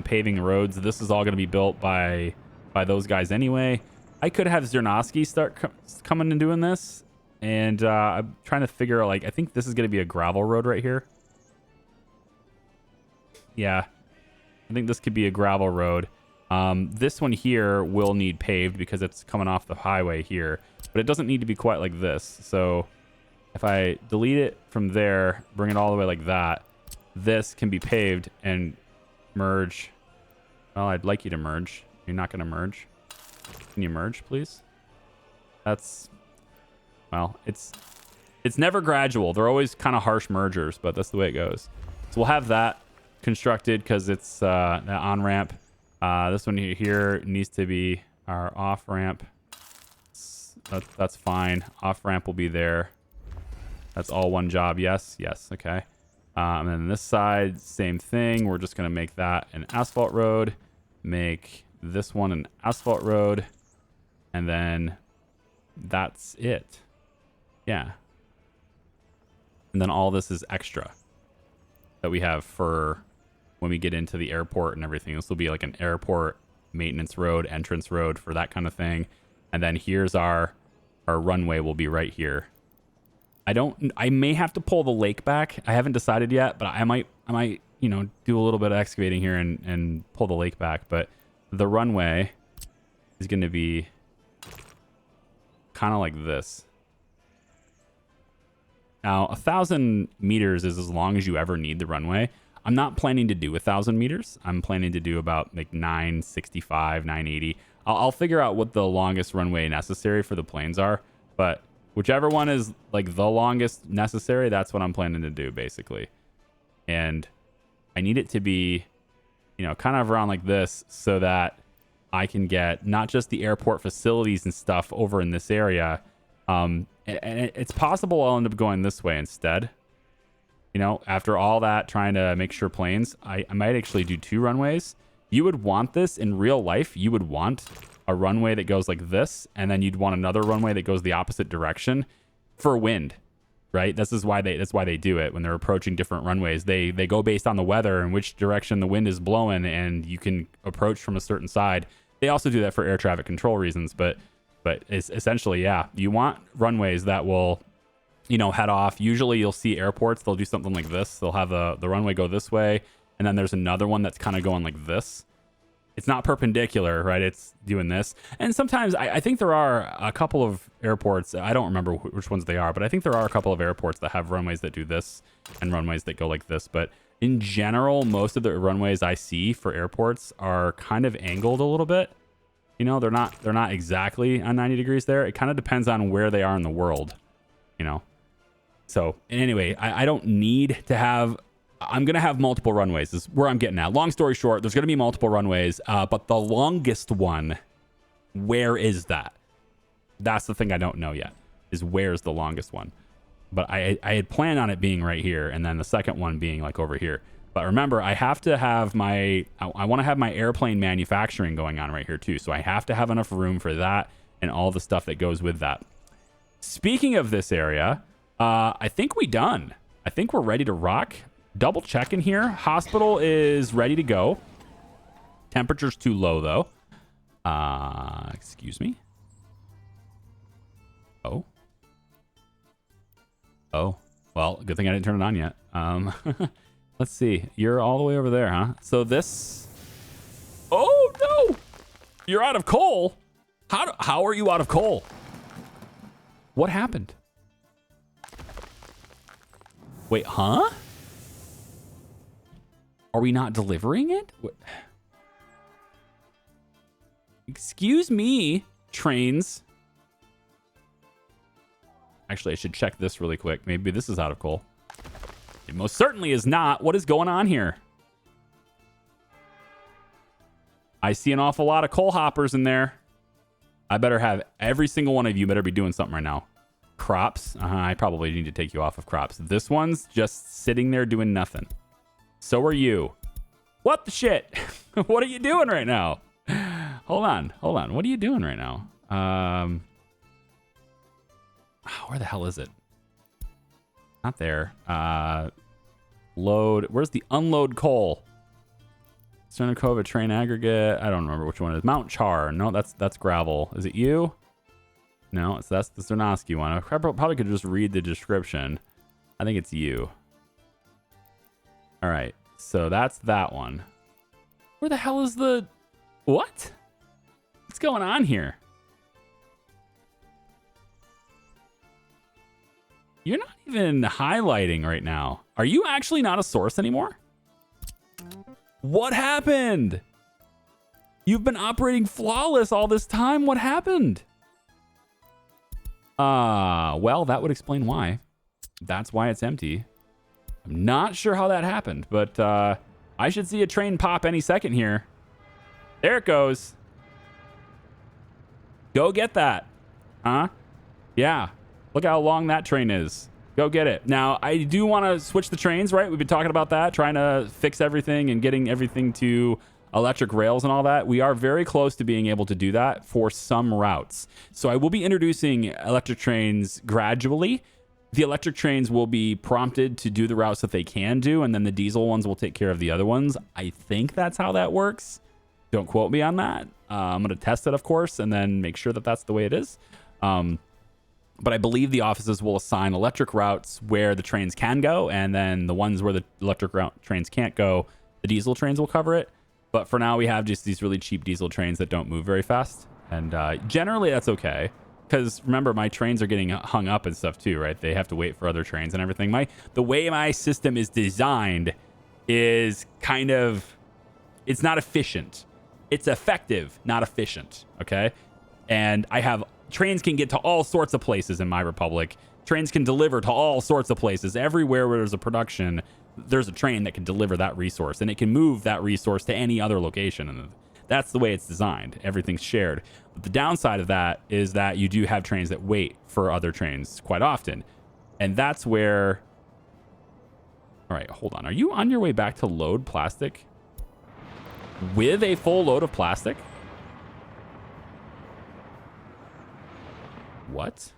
paving roads. This is all going to be built by those guys anyway. I could have Zernovsky start coming and doing this. And I'm trying to figure out, like, I think this is going to be a gravel road right here. Yeah, I think this could be a gravel road. This one here will need paved because it's coming off the highway here, but it doesn't need to be quite like this. So if I delete it from there, bring it all the way like that, this can be paved and merge. Well, I'd like you to merge. You're not going to merge. Can you merge, please? That's, well, it's never gradual. They're always kind of harsh mergers, but that's the way it goes. So we'll have that constructed because it's the on-ramp. This one here needs to be our off-ramp. That's fine. Off-ramp will be there. That's all one job. Yes, okay. And then this side, same thing. We're just going to make that an asphalt road. Make this one an asphalt road. And then that's it. Yeah. And then all this is extra that we have for when we get into the airport and everything. This will be like an airport maintenance road, entrance road for that kind of thing. And then here's our runway will be right here. I may have to pull the lake back. I haven't decided yet, but I might, you know, do a little bit of excavating here and pull the lake back. But the runway is going to be kind of like this. Now, 1,000 meters is as long as you ever need the runway. I'm not planning to do 1,000 meters. I'm planning to do about like 965, 980. I'll figure out what the longest runway necessary for the planes are. But whichever one is like the longest necessary, that's what I'm planning to do, basically. And I need it to be, you know, kind of around like this so that I can get not just the airport facilities and stuff over in this area. And it's possible I'll end up going this way instead. You know, after all that, trying to make sure planes, I might actually do 2 runways. You would want this in real life. You would want a runway that goes like this, and then you'd want another runway that goes the opposite direction for wind, right? That's why they do it when they're approaching different runways. They go based on the weather and which direction the wind is blowing, and you can approach from a certain side. They also do that for air traffic control reasons, but it's essentially, yeah, you want runways that will, you know, head off. Usually you'll see airports, they'll do something like this. They'll have the runway go this way, and then there's another one that's kind of going like this. It's not perpendicular, right? It's doing this. And sometimes I think there are a couple of airports, I don't remember which ones they are, but I think there are a couple of airports that have runways that do this and runways that go like this. But In general, most of the runways I see for airports are kind of angled a little bit. You know, they're not exactly on 90 degrees there. It kind of depends on where they are in the world, you know. So anyway, I don't need to have, I'm going to have multiple runways is where I'm getting at. Long story short, there's going to be multiple runways, but the longest one, where is that? That's the thing I don't know yet, is where's the longest one. But I had planned on it being right here, and then the second one being like over here. But remember, I have to have I want to have my airplane manufacturing going on right here too. So I have to have enough room for that and all the stuff that goes with that. Speaking of this area, I think we done. I think we're ready to rock. Double check in here. Hospital is ready to go. Temperature's too low though. Excuse me. Oh, well, good thing I didn't turn it on yet. Let's see. You're all the way over there, huh? So this... Oh, no! You're out of coal? How are you out of coal? What happened? Wait, huh? Are we not delivering it? What? Excuse me, trains. Actually, I should check this really quick. Maybe this is out of coal. It most certainly is not. What is going on here? I see an awful lot of coal hoppers in there. I better have every single one of you better be doing something right now. Crops. I probably need to take you off of crops. This one's just sitting there doing nothing. So are you. What the shit? What are you doing right now? Hold on. What are you doing right now? Where the hell is it? Not there. Load. Where's the unload coal? Sternikova train aggregate. I don't remember which one it is. Mount Char. No, that's gravel. Is it you? No, that's the Cernosky one. I probably could just read the description. I think it's you. All right. So that's that one. Where the hell is the... What? What's going on here? You're not even highlighting right now. Are you actually not a source anymore? What happened? You've been operating flawless all this time. What happened? Well, that would explain why. That's why it's empty. I'm not sure how that happened, but I should see a train pop any second here. There it goes. Go get that. Huh? Yeah. Look how long that train is. Go get it. Now, I do want to switch the trains, right? We've been talking about that, trying to fix everything and getting everything to electric rails and all that. We are very close to being able to do that for some routes. So I will be introducing electric trains gradually. The electric trains will be prompted to do the routes that they can do, and then the diesel ones will take care of the other ones. I think that's how that works. Don't quote me on that. I'm going to test it, of course, and then make sure that that's the way it is. But I believe the offices will assign electric routes where the trains can go, and then the ones where the electric route trains can't go, the diesel trains will cover it. But for now, we have just these really cheap diesel trains that don't move very fast. And generally, that's okay. Because remember, my trains are getting hung up and stuff too, right? They have to wait for other trains and everything. The way my system is designed is kind of... It's not efficient. It's effective, not efficient, okay? And I have... Trains can get to all sorts of places in my republic. Trains can deliver to all sorts of places. Everywhere where there's a production, there's a train that can deliver that resource, and it can move that resource to any other location. And that's the way it's designed. Everything's shared. But the downside of that is that you do have trains that wait for other trains quite often. And that's where... All right, hold on. Are you on your way back to load plastic? With a full load of plastic? What?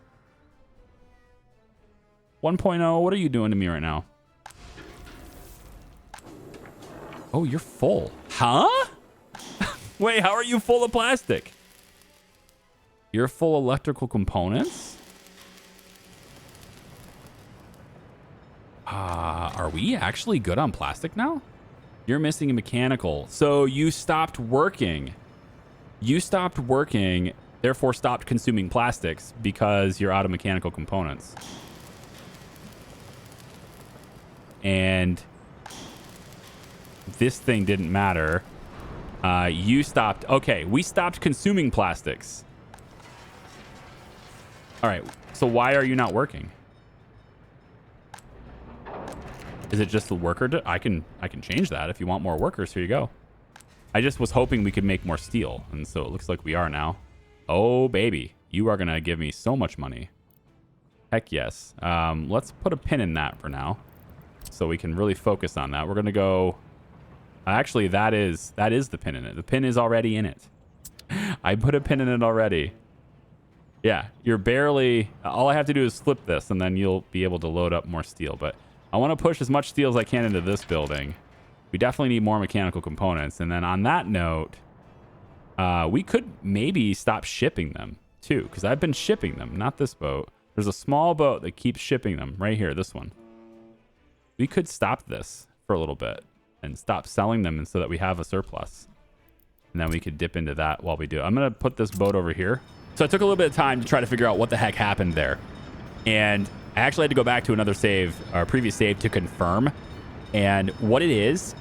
1.0, what are you doing to me right now? Oh, you're full. Huh? Wait, how are you full of plastic? You're full electrical components? Are we actually good on plastic now? You're missing a mechanical. So you stopped working. You stopped working... Therefore, stopped consuming plastics because you're out of mechanical components. And this thing didn't matter. You stopped. Okay, we stopped consuming plastics. All right. So why are you not working? Is it just the worker? I can change that. If you want more workers, here you go. I just was hoping we could make more steel, and so it looks like we are now. Oh, baby. You are going to give me so much money. Heck yes. Let's put a pin in that for now so we can really focus on that. We're going to go... Actually, that is the pin in it. The pin is already in it. I put a pin in it already. Yeah, you're barely... All I have to do is flip this, and then you'll be able to load up more steel. But I want to push as much steel as I can into this building. We definitely need more mechanical components. And then on that note, we could maybe stop shipping them, too, because I've been shipping them, not this boat. There's a small boat that keeps shipping them right here, this one. We could stop this for a little bit and stop selling them so that we have a surplus. And then we could dip into that while we do. I'm going to put this boat over here. So I took a little bit of time to try to figure out what the heck happened there. And I actually had to go back to another save, our previous save, to confirm. And what it is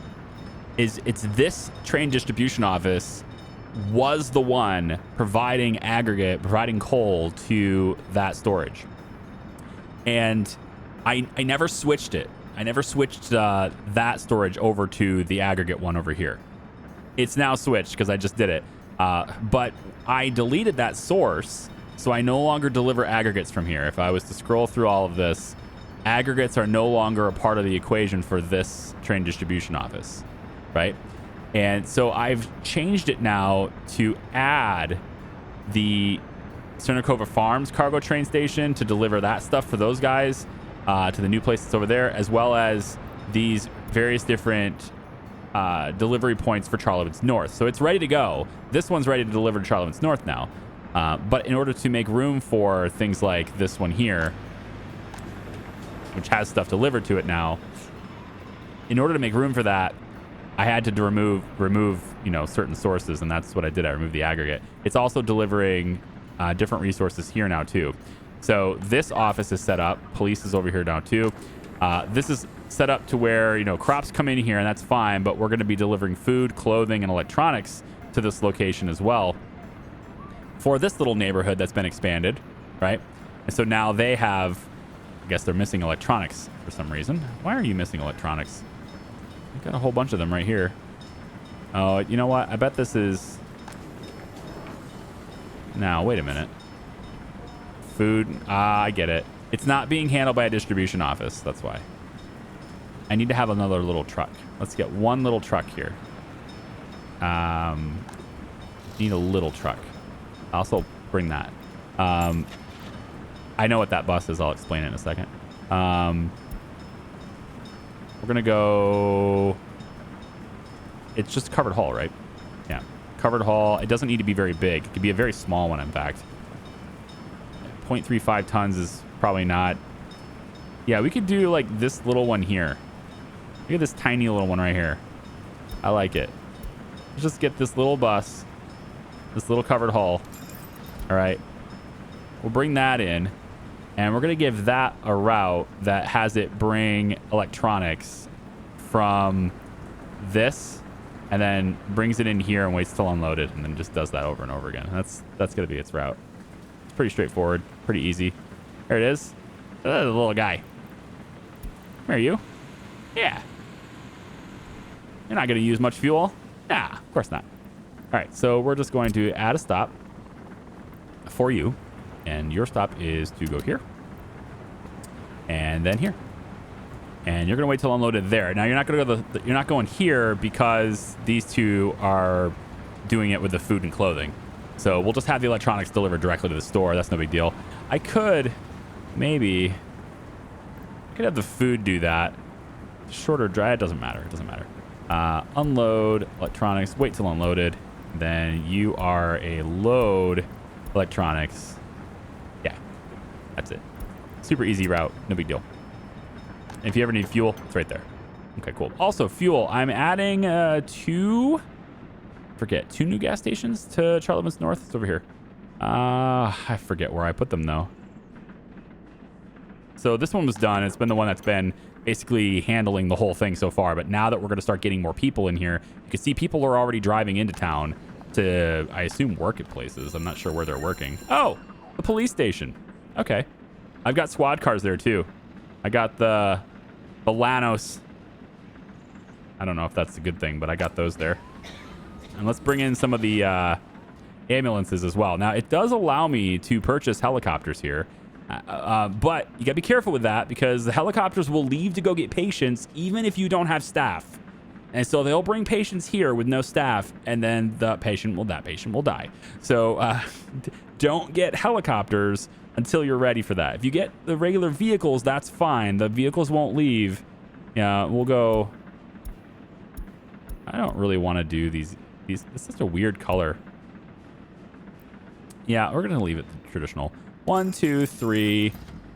it's this train distribution office was the one providing aggregate, providing coal to that storage. And I never switched it. I never switched that storage over to the aggregate one over here. It's now switched because I just did it. But I deleted that source, so I no longer deliver aggregates from here. If I was to scroll through all of this, aggregates are no longer a part of the equation for this train distribution office, right? And so I've changed it now to add the Cernacova Farms cargo train station to deliver that stuff for those guys to the new place that's over there, as well as these various different delivery points for Charlevins North. So it's ready to go. This one's ready to deliver to Charlevins North now. But in order to make room for things like this one here, which has stuff delivered to it now, in order to make room for that, I had to remove certain sources, and that's what I did. I removed the aggregate. It's also delivering different resources here now too. So this office is set up. Police is over here now too. This is set up to where crops come in here, and that's fine. But we're going to be delivering food, clothing, and electronics to this location as well for this little neighborhood that's been expanded, right? And so now they have, I guess they're missing electronics for some reason. Why are you missing electronics? I've got a whole bunch of them right here. Oh, you know what? I bet this is... Now, wait a minute. Food. I get it. It's not being handled by a distribution office. That's why. I need to have another little truck. Let's get one little truck here. Need a little truck. I'll also bring that. I know what that bus is. I'll explain it in a second. We're going to go... It's just covered hull, right? Yeah. Covered hull. It doesn't need to be very big. It could be a very small one, in fact. 0.35 tons is probably not... Yeah, we could do like this little one here. Look at this tiny little one right here. I like it. Let's just get this little bus. This little covered hull. All right. We'll bring that in. And we're going to give that a route that has it bring electronics from this and then brings it in here and waits till unloaded and then just does that over and over again. That's going to be its route. It's pretty straightforward, pretty easy. There it is. The little guy. Where are you? Yeah. You're not going to use much fuel? Nah, of course not. All right, so we're just going to add a stop for you. And your stop is to go here. And then here. And you're going to wait till unloaded there. Now, you're not going to go you're not going here because these two are doing it with the food and clothing. So we'll just have the electronics delivered directly to the store. That's no big deal. I could have the food do that. Shorter drive, it doesn't matter. It doesn't matter. Unload electronics, wait till unloaded. Then you are a load electronics. Yeah, that's it. Super easy route, no big deal. And if you ever need fuel, it's right there. Okay, cool. Also, fuel. I'm adding two new gas stations to Charlevins North. It's over here. I forget where I put them though. So this one was done. It's been the one that's been basically handling the whole thing so far. But now that we're going to start getting more people in here, you can see people are already driving into town to, I assume, work at places. I'm not sure where they're working. Oh, the police station. Okay. I've got squad cars there too. I got the Lanos. I don't know if that's a good thing, but I got those there. And let's bring in some of the ambulances as well. Now, it does allow me to purchase helicopters here. But you gotta be careful with that because the helicopters will leave to go get patients even if you don't have staff. And so they'll bring patients here with no staff, and then that patient will die. So don't get helicopters until you're ready for that. If you get the regular vehicles, that's fine. The vehicles won't leave. Yeah, we'll go. I don't really want to do these. It's such a weird color. Yeah, we're gonna leave it traditional. 1, 2, 3,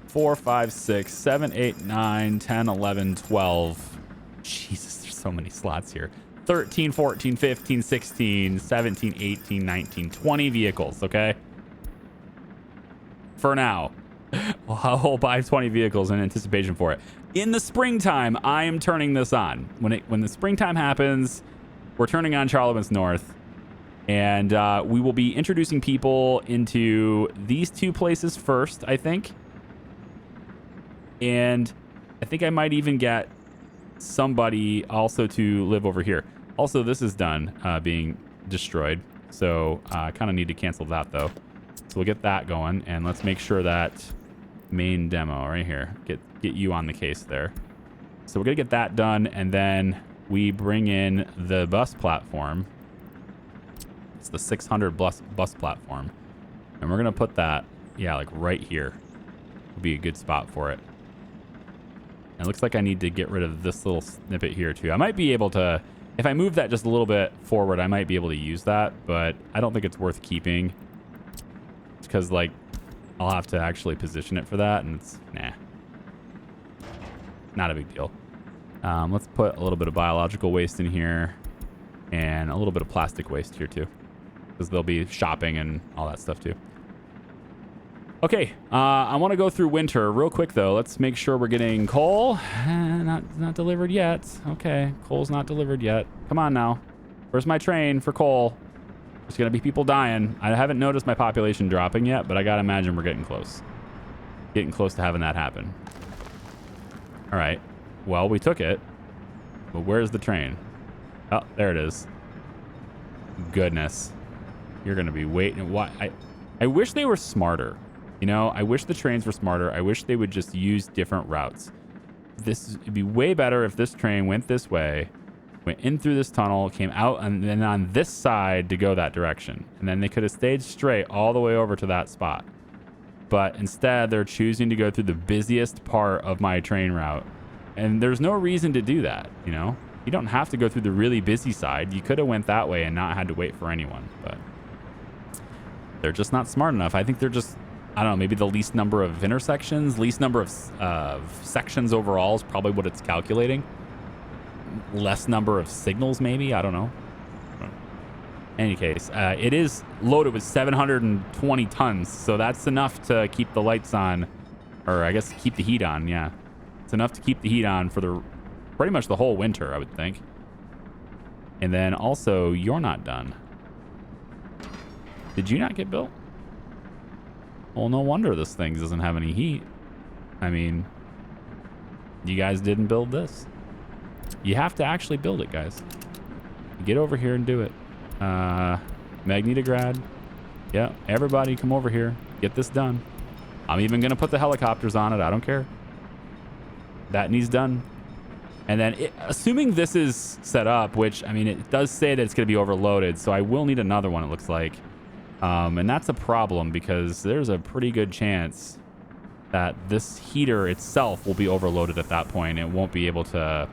4, 5, 6, 7, 8, 9, 10, 11, 12. Jesus, there's so many slots here. 13, 14, 15, 16, 17, 18, 19, 20 vehicles, okay? For now. I'll buy 20 vehicles in anticipation for it. In the springtime, I am turning this on. When the springtime happens, we're turning on Charlemagne's North. And we will be introducing people into these two places first, I think. And I think I might even get somebody also to live over here. Also, this is done being destroyed. So I kind of need to cancel that, though. So we'll get that going. And let's make sure that main demo right here. Get you on the case there. So we're going to get that done. And then we bring in the bus platform. It's the 600 bus platform. And we're going to put that, yeah, like right here. Would be a good spot for it. And it looks like I need to get rid of this little snippet here too. I might be able to, if I move that just a little bit forward, I might be able to use that, but I don't think it's worth keeping. It's because, like, I'll have to actually position it for that, and it's, nah. Not a big deal. Let's put a little bit of biological waste in here and a little bit of plastic waste here too, because they'll be shopping and all that stuff too. Okay, I want to go through winter real quick though. Let's make sure we're getting coal. Not delivered yet. Okay, coal's not delivered yet. Come on now. Where's my train for coal? There's gonna be people dying. I haven't noticed my population dropping yet, but I gotta imagine we're getting close. Getting close to having that happen. All right. Well, we took it, but where's the train? Oh, there it is. Goodness. You're gonna be waiting. Why? I wish they were smarter. You know, I wish the trains were smarter. I wish they would just use different routes. It'd be way better if this train went this way, went in through this tunnel, came out, and then on this side to go that direction. And then they could have stayed straight all the way over to that spot. But instead, they're choosing to go through the busiest part of my train route. And there's no reason to do that, you know? You don't have to go through the really busy side. You could have went that way and not had to wait for anyone. But they're just not smart enough. I think they're just... I don't know, maybe the least number of intersections, least number of sections overall is probably what it's calculating. Less number of signals, maybe? I don't know. In any case, it is loaded with 720 tons, so that's enough to keep the lights on, or I guess keep the heat on, yeah. It's enough to keep the heat on for pretty much the whole winter, I would think. And then also, you're not done. Did you not get built? Well, no wonder this thing doesn't have any heat. I mean, you guys didn't build this. You have to actually build it, guys. Get over here and do it. Magnetograd. Yeah, everybody come over here. Get this done. I'm even going to put the helicopters on it. I don't care. That needs done. And then, assuming this is set up, which, I mean, it does say that it's going to be overloaded, so I will need another one, it looks like. And that's a problem because there's a pretty good chance that this heater itself will be overloaded at that point. It won't be able to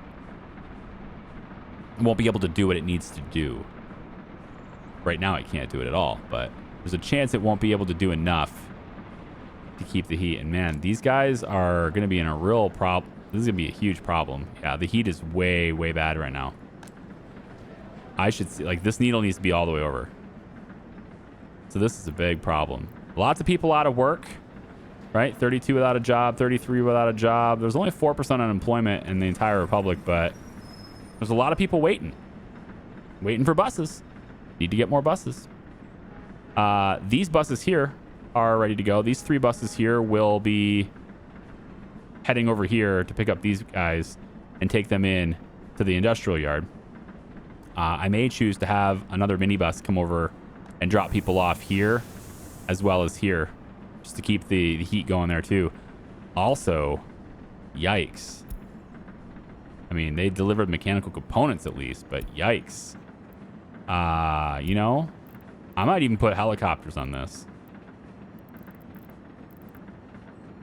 do what it needs to do. Right now it can't do it at all, but there's a chance it won't be able to do enough to keep the heat. And man, these guys are going to be in a real problem. This is going to be a huge problem. Yeah, the heat is way, way bad right now. I should see, like, this needle needs to be all the way over. So this is a big problem. Lots of people out of work. right? 32 without a job, 33 without a job. There's only 4% unemployment in the entire republic, but there's a lot of people waiting for buses. Need to get more buses. These buses here are ready to go. These 3 buses here will be heading over here to pick up these guys and take them in to the industrial yard. I may choose to have another minibus come over and drop people off here as well as here, just to keep the heat going there too. Also, yikes. I mean, they delivered mechanical components at least, but yikes. You know, I might even put helicopters on this.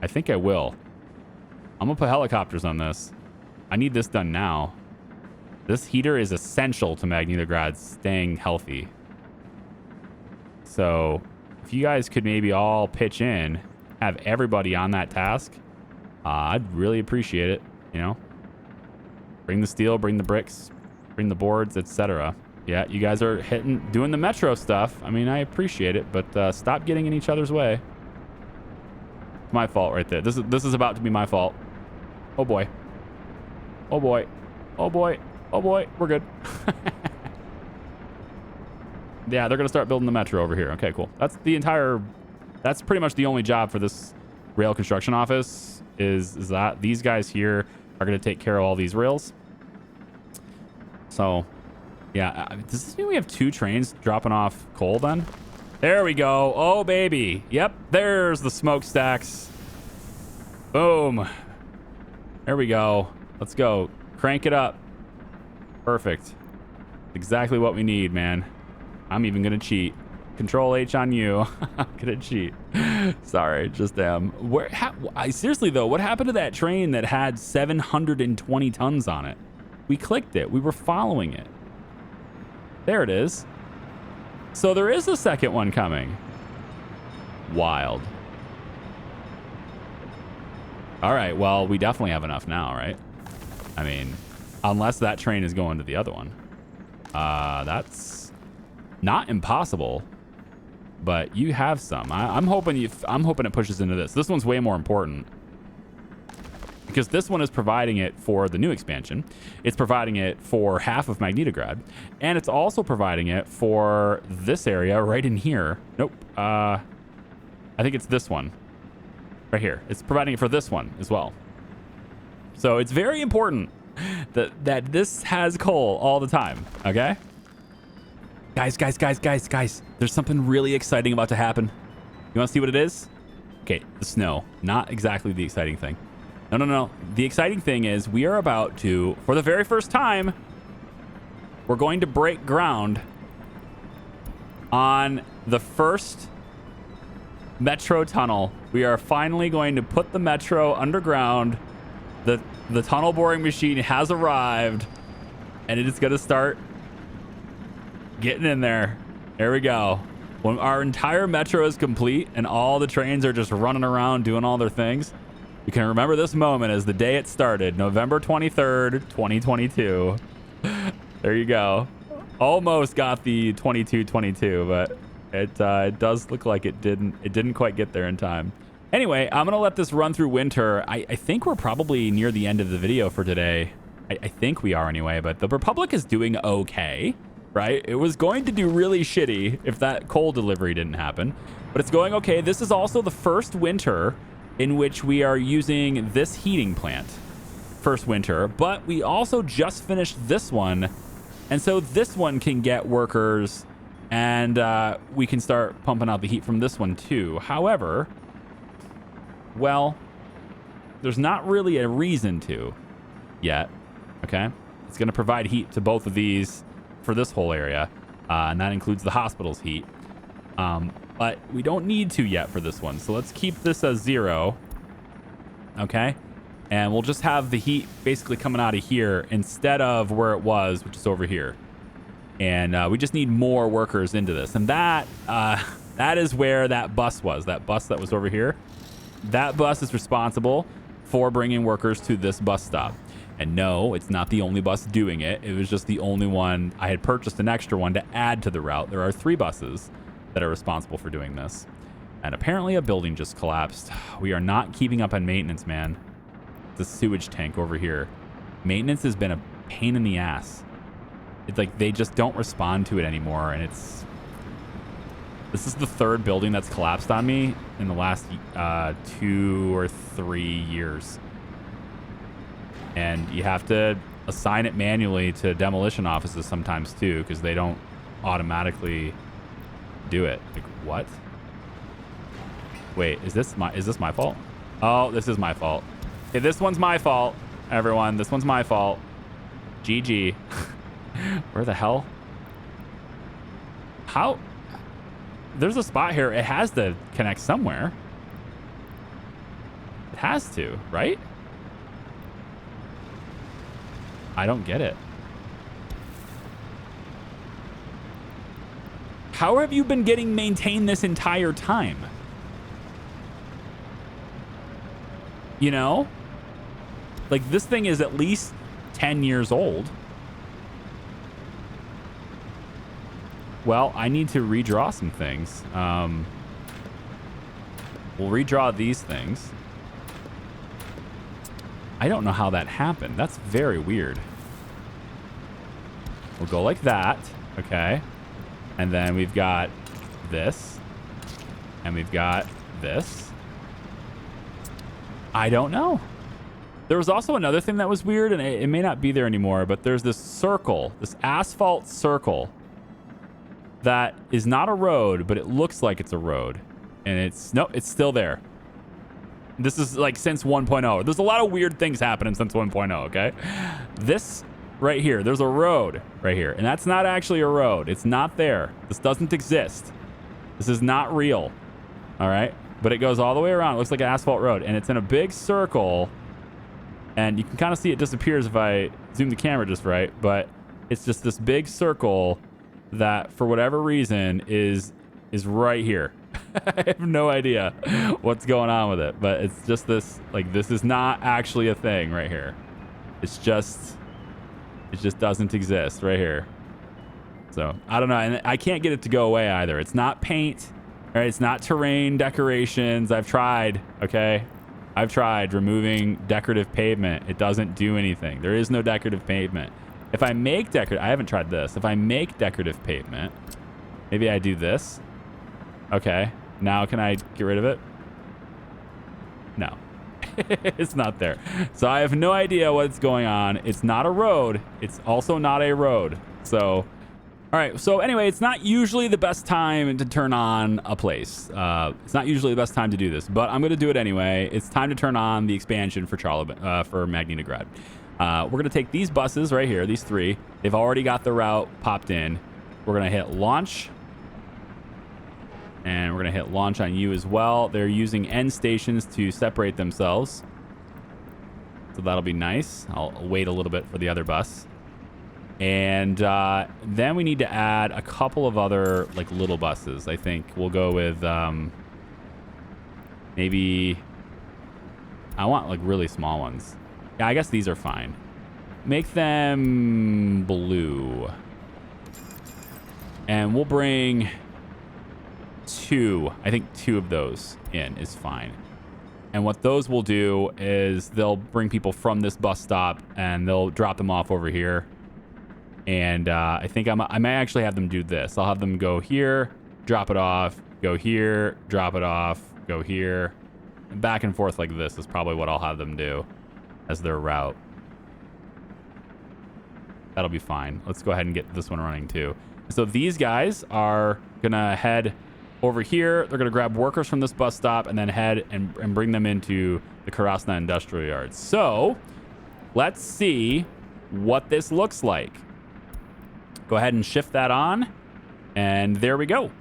I think I will. I'm gonna put helicopters on this. I need this done now. This heater is essential to Magnitograd staying healthy. So if you guys could maybe all pitch in, have everybody on that task, I'd really appreciate it. You know, bring the steel, bring the bricks, bring the boards, etc. Yeah, you guys are doing the metro stuff. I mean, I appreciate it, but stop getting in each other's way. It's my fault right there. This is about to be my fault. Oh boy. Oh boy. Oh boy. Oh boy. We're good. Yeah, they're gonna start building the metro over here. Okay, cool. That's pretty much the only job for this rail construction office is that these guys here are gonna take care of all these rails. So yeah, does this mean we have 2 trains dropping off coal then? There we go. Oh, baby. Yep, there's the smokestacks. Boom. There we go. Let's go. Crank it up. Perfect. Exactly what we need, man. I'm even going to cheat. Control H on you. I'm going to cheat. Sorry, just am. Seriously, though, what happened to that train that had 720 tons on it? We clicked it. We were following it. There it is. So there is a second one coming. Wild. All right, well, we definitely have enough now, right? I mean, unless that train is going to the other one. That's not impossible, but you have some. I'm hoping it pushes into this. This one's way more important, because this one is providing it for the new expansion. It's providing it for half of Magnitograd, and it's also providing it for this area right in here. Nope. I think it's this one right here. It's providing it for this one as well. So it's very important that this has coal all the time. Okay, guys. There's something really exciting about to happen. You want to see what it is? Okay, the snow. Not exactly the exciting thing. No. The exciting thing is we are about to, for the very first time, we're going to break ground on the first metro tunnel. We are finally going to put the metro underground. The tunnel boring machine has arrived, and it is going to start getting in there. There we go. When our entire metro is complete and all the trains are just running around doing all their things, you can remember this moment as the day it started, November 23rd, 2022. There you go. Almost got the 2222, but it does look like it didn't quite get there in time. Anyway, I'm gonna let this run through winter. I think we're probably near the end of the video for today. I think we are anyway, but the Republic is doing okay, right? It was going to do really shitty if that coal delivery didn't happen, but it's going okay. This is also the first winter in which we are using this heating plant. First winter, but we also just finished this one, and so this one can get workers, and we can start pumping out the heat from this one too. However, well, there's not really a reason to yet. Okay, it's going to provide heat to both of these for this whole area, and that includes the hospital's heat. But we don't need to yet for this one. So let's keep this as 0. Okay. And we'll just have the heat basically coming out of here instead of where it was, which is over here. And we just need more workers into this. And that is where that bus was. That bus that was over here. That bus is responsible for bringing workers to this bus stop. And no, it's not the only bus doing it. It was just the only one. I had purchased an extra one to add to the route. There are 3 buses that are responsible for doing this. And apparently a building just collapsed. We are not keeping up on maintenance, man. The sewage tank over here. Maintenance has been a pain in the ass. It's like they just don't respond to it anymore, and it's... This is the third building that's collapsed on me in the last 2 or 3 years. And you have to assign it manually to demolition offices sometimes too, because they don't automatically do it. Like, what? Wait, is this my fault? Oh, this is my fault. Okay, this one's my fault, everyone. This one's my fault. GG. Where the hell? How? There's a spot here. It has to connect somewhere. It has to, right? I don't get it. How have you been getting maintained this entire time? You know? Like, this thing is at least 10 years old. Well, I need to redraw some things. We'll redraw these things. I don't know how that happened. That's very weird. We'll go like that. Okay. And then we've got this. And we've got this. I don't know. There was also another thing that was weird, and it may not be there anymore, but there's this circle, this asphalt circle that is not a road, but it looks like it's a road. And it's, no, it's still there. This is like since 1.0. There's a lot of weird things happening since 1.0, okay? This right here, there's a road right here, and that's not actually a road. It's not there. This doesn't exist. This is not real, all right? But it goes all the way around. It looks like an asphalt road, and it's in a big circle, and you can kind of see it disappears if I zoom the camera just right, but it's just this big circle that, for whatever reason, is right here. I have no idea what's going on with it, but it's just this, like, this is not actually a thing right here. It just doesn't exist right here. So I don't know, and I can't get it to go away either. It's not paint, right? It's not terrain decorations. I've tried, okay? I've tried removing decorative pavement. It doesn't do anything. There is no decorative pavement. If I make decorative, I haven't tried this. If I make decorative pavement, maybe I do this. Okay. Now can I get rid of it? No. It's not there. So I have no idea what's going on. It's not a road. It's also not a road. So, all right. So anyway, it's not usually the best time to turn on a place. It's not usually the best time to do this, but I'm going to do it anyway. It's time to turn on the expansion for for Magnitograd. We're going to take these buses right here, these 3. They've already got the route popped in. We're going to hit launch. And we're going to hit launch on you as well. They're using end stations to separate themselves. So that'll be nice. I'll wait a little bit for the other bus. And then we need to add a couple of other, like, little buses. I think we'll go with maybe... I want, like, really small ones. Yeah, I guess these are fine. Make them blue. And we'll bring... 2. I think 2 of those in is fine. And what those will do is they'll bring people from this bus stop and they'll drop them off over here. And I think I may actually have them do this. I'll have them go here, drop it off, go here, drop it off, go here. And back and forth like this is probably what I'll have them do as their route. That'll be fine. Let's go ahead and get this one running too. So these guys are going to head over here. They're going to grab workers from this bus stop and then head and bring them into the Krasna Industrial Yard. So let's see what this looks like. Go ahead and shift that on. And there we go.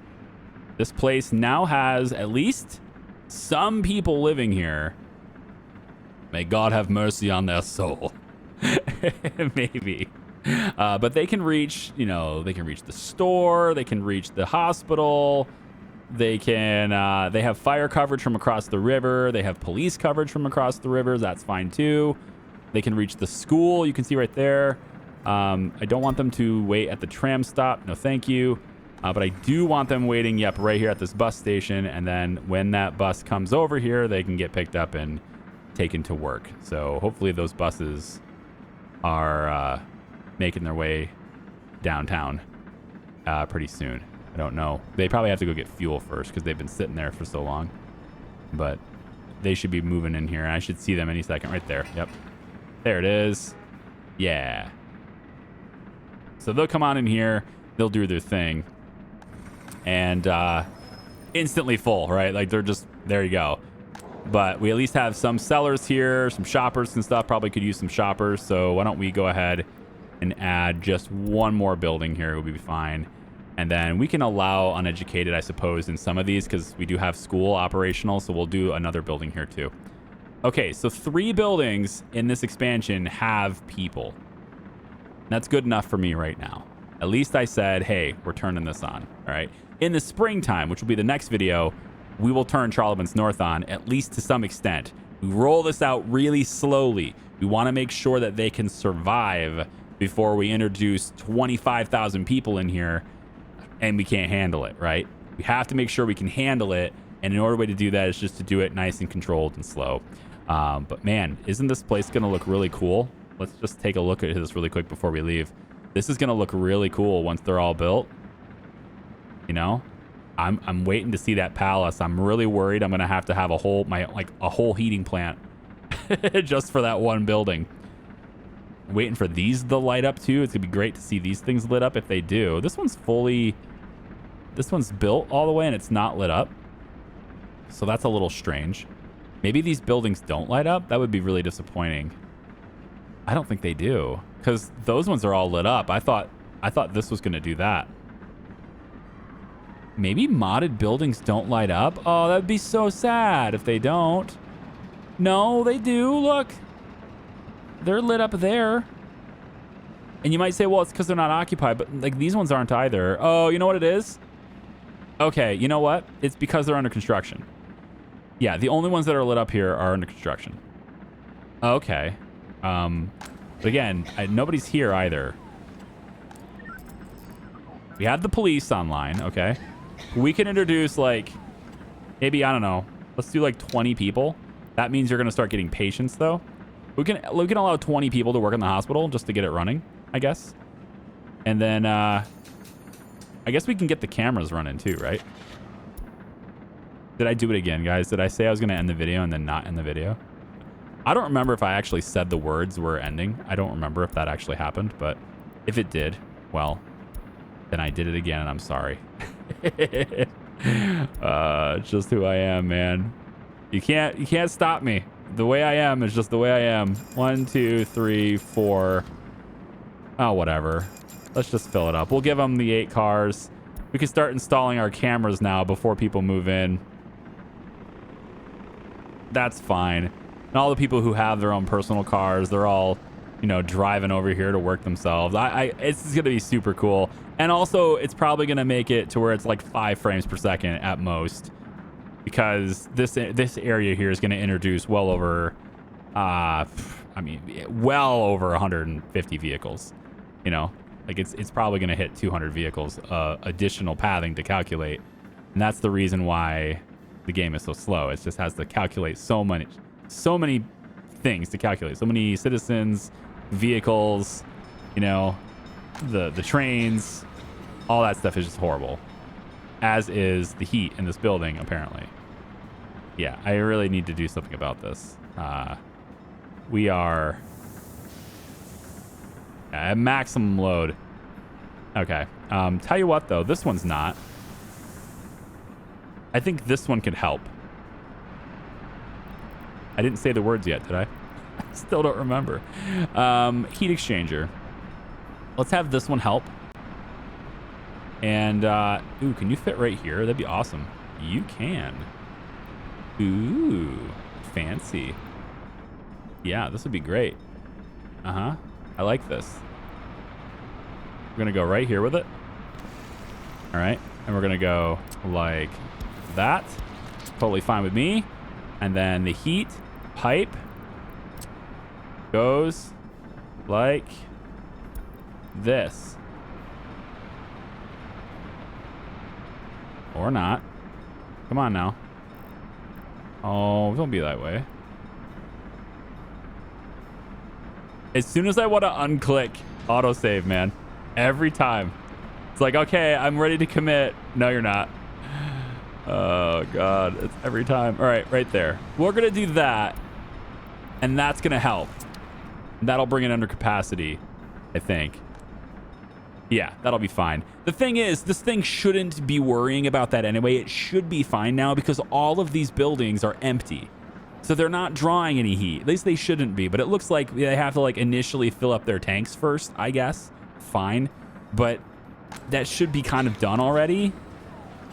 This place now has at least some people living here. May God have mercy on their soul. Maybe. But they can reach, you know, they can reach the store. They can reach the hospital. They can, they have fire coverage from across the river. They have police coverage from across the rivers. That's fine too. They can reach the school. You can see right there. I don't want them to wait at the tram stop. No, thank you. But I do want them waiting, yep, right here at this bus station. And then when that bus comes over here, they can get picked up and taken to work. So hopefully those buses are making their way downtown pretty soon. I don't know. They probably have to go get fuel first because they've been sitting there for so long. But they should be moving in here. I should see them any second right there. Yep. There it is. Yeah. So they'll come on in here. They'll do their thing. And instantly full, right? Like they're just, there you go. But we at least have some sellers here, some shoppers and stuff. Probably could use some shoppers. So why don't we go ahead and add just one more building here. It would be fine. And then we can allow uneducated, I suppose, in some of these because we do have school operational. So we'll do another building here too. Okay, so 3 buildings in this expansion have people. That's good enough for me right now. At least I said, hey, we're turning this on. All right. In the springtime, which will be the next video, we will turn Charlemagne's North on, at least to some extent. We roll this out really slowly. We want to make sure that they can survive before we introduce 25,000 people in here and we can't handle it, right? We have to make sure we can handle it. And in order way to do that is just to do it nice and controlled and slow. But man, isn't this place going to look really cool? Let's just take a look at this really quick before we leave. This is going to look really cool once they're all built. You know, I'm waiting to see that palace. I'm really worried I'm going to have a whole heating plant just for that one building. I'm waiting for these to light up too. It's going to be great to see these things lit up if they do. This one's built all the way and it's not lit up. So that's a little strange. Maybe these buildings don't light up. That would be really disappointing. I don't think they do because those ones are all lit up. I thought this was going to do that. Maybe modded buildings don't light up. Oh, that'd be so sad if they don't. No, they do. Look, they're lit up there. And you might say, well, it's because they're not occupied, but like these ones aren't either. Oh, you know what it is? Okay, you know what? It's because they're under construction. Yeah, the only ones that are lit up here are under construction. Okay. But again, nobody's here either. We have the police online, okay? We can introduce like, maybe, I don't know, let's do like 20 people. That means you're going to start getting patients though. We can allow 20 people to work in the hospital just to get it running, I guess. And then, I guess we can get the cameras running too, right? Did I do it again, guys? Did I say I was going to end the video and then not end the video? I don't remember if I actually said the words were ending. I don't remember if that actually happened, but if it did, well, then I did it again and I'm sorry. It's just who I am, man. You can't stop me. The way I am is just the way I am. 1, 2, 3, 4. Oh, whatever. Let's just fill it up. We'll give them the 8 cars. We can start installing our cameras now before people move in. That's fine. And all the people who have their own personal cars, they're all, you know, driving over here to work themselves. It's going to be super cool. And also, it's probably going to make it to where it's like 5 frames per second at most. Because this area here is going to introduce well over, well over 150 vehicles. You know, like it's probably going to hit 200 vehicles additional pathing to calculate. And that's the reason why the game is so slow. It just has to calculate so many things to calculate. So many citizens, vehicles, you know, the trains, all that stuff is just horrible. As is the heat in this building, apparently. Yeah, I really need to do something about this. We are at maximum load. Okay. Tell you what, though, this one's not. I think this one could help. I didn't say the words yet, did I? I still don't remember. Heat exchanger. Let's have this one help. And, ooh, can you fit right here? That'd be awesome. You can. Ooh, fancy. Yeah, this would be great. Uh-huh. I like this. We're going to go right here with it. All right. And we're going to go like that. Totally fine with me. And then the heat pipe goes like this. Or not. Come on now. Oh, don't be that way. As soon as I want to unclick autosave, man, every time. It's like, okay, I'm ready to commit. No, you're not. Oh, God. It's every time. All right, right there. We're going to do that, and that's going to help. That'll bring it under capacity, I think. Yeah, that'll be fine. The thing is, this thing shouldn't be worrying about that anyway. It should be fine now because all of these buildings are empty. So they're not drawing any heat. At least they shouldn't be. But it looks like they have to like initially fill up their tanks first, I guess. Fine. But that should be kind of done already.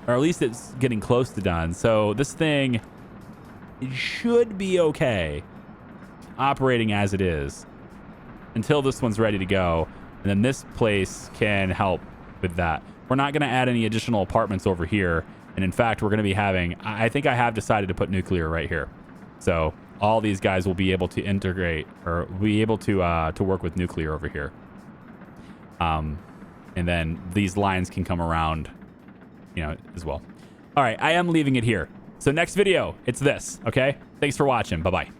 Or at least it's getting close to done. So this thing should be okay operating as it is until this one's ready to go. And then this place can help with that. We're not going to add any additional apartments over here. And in fact, we're going to be having, I think I have decided to put nuclear right here. So all these guys will be able to integrate or be able to work with nuclear over here. And then these lines can come around, you know, as well. All right, I am leaving it here. So next video, it's this, okay? Thanks for watching. Bye-bye.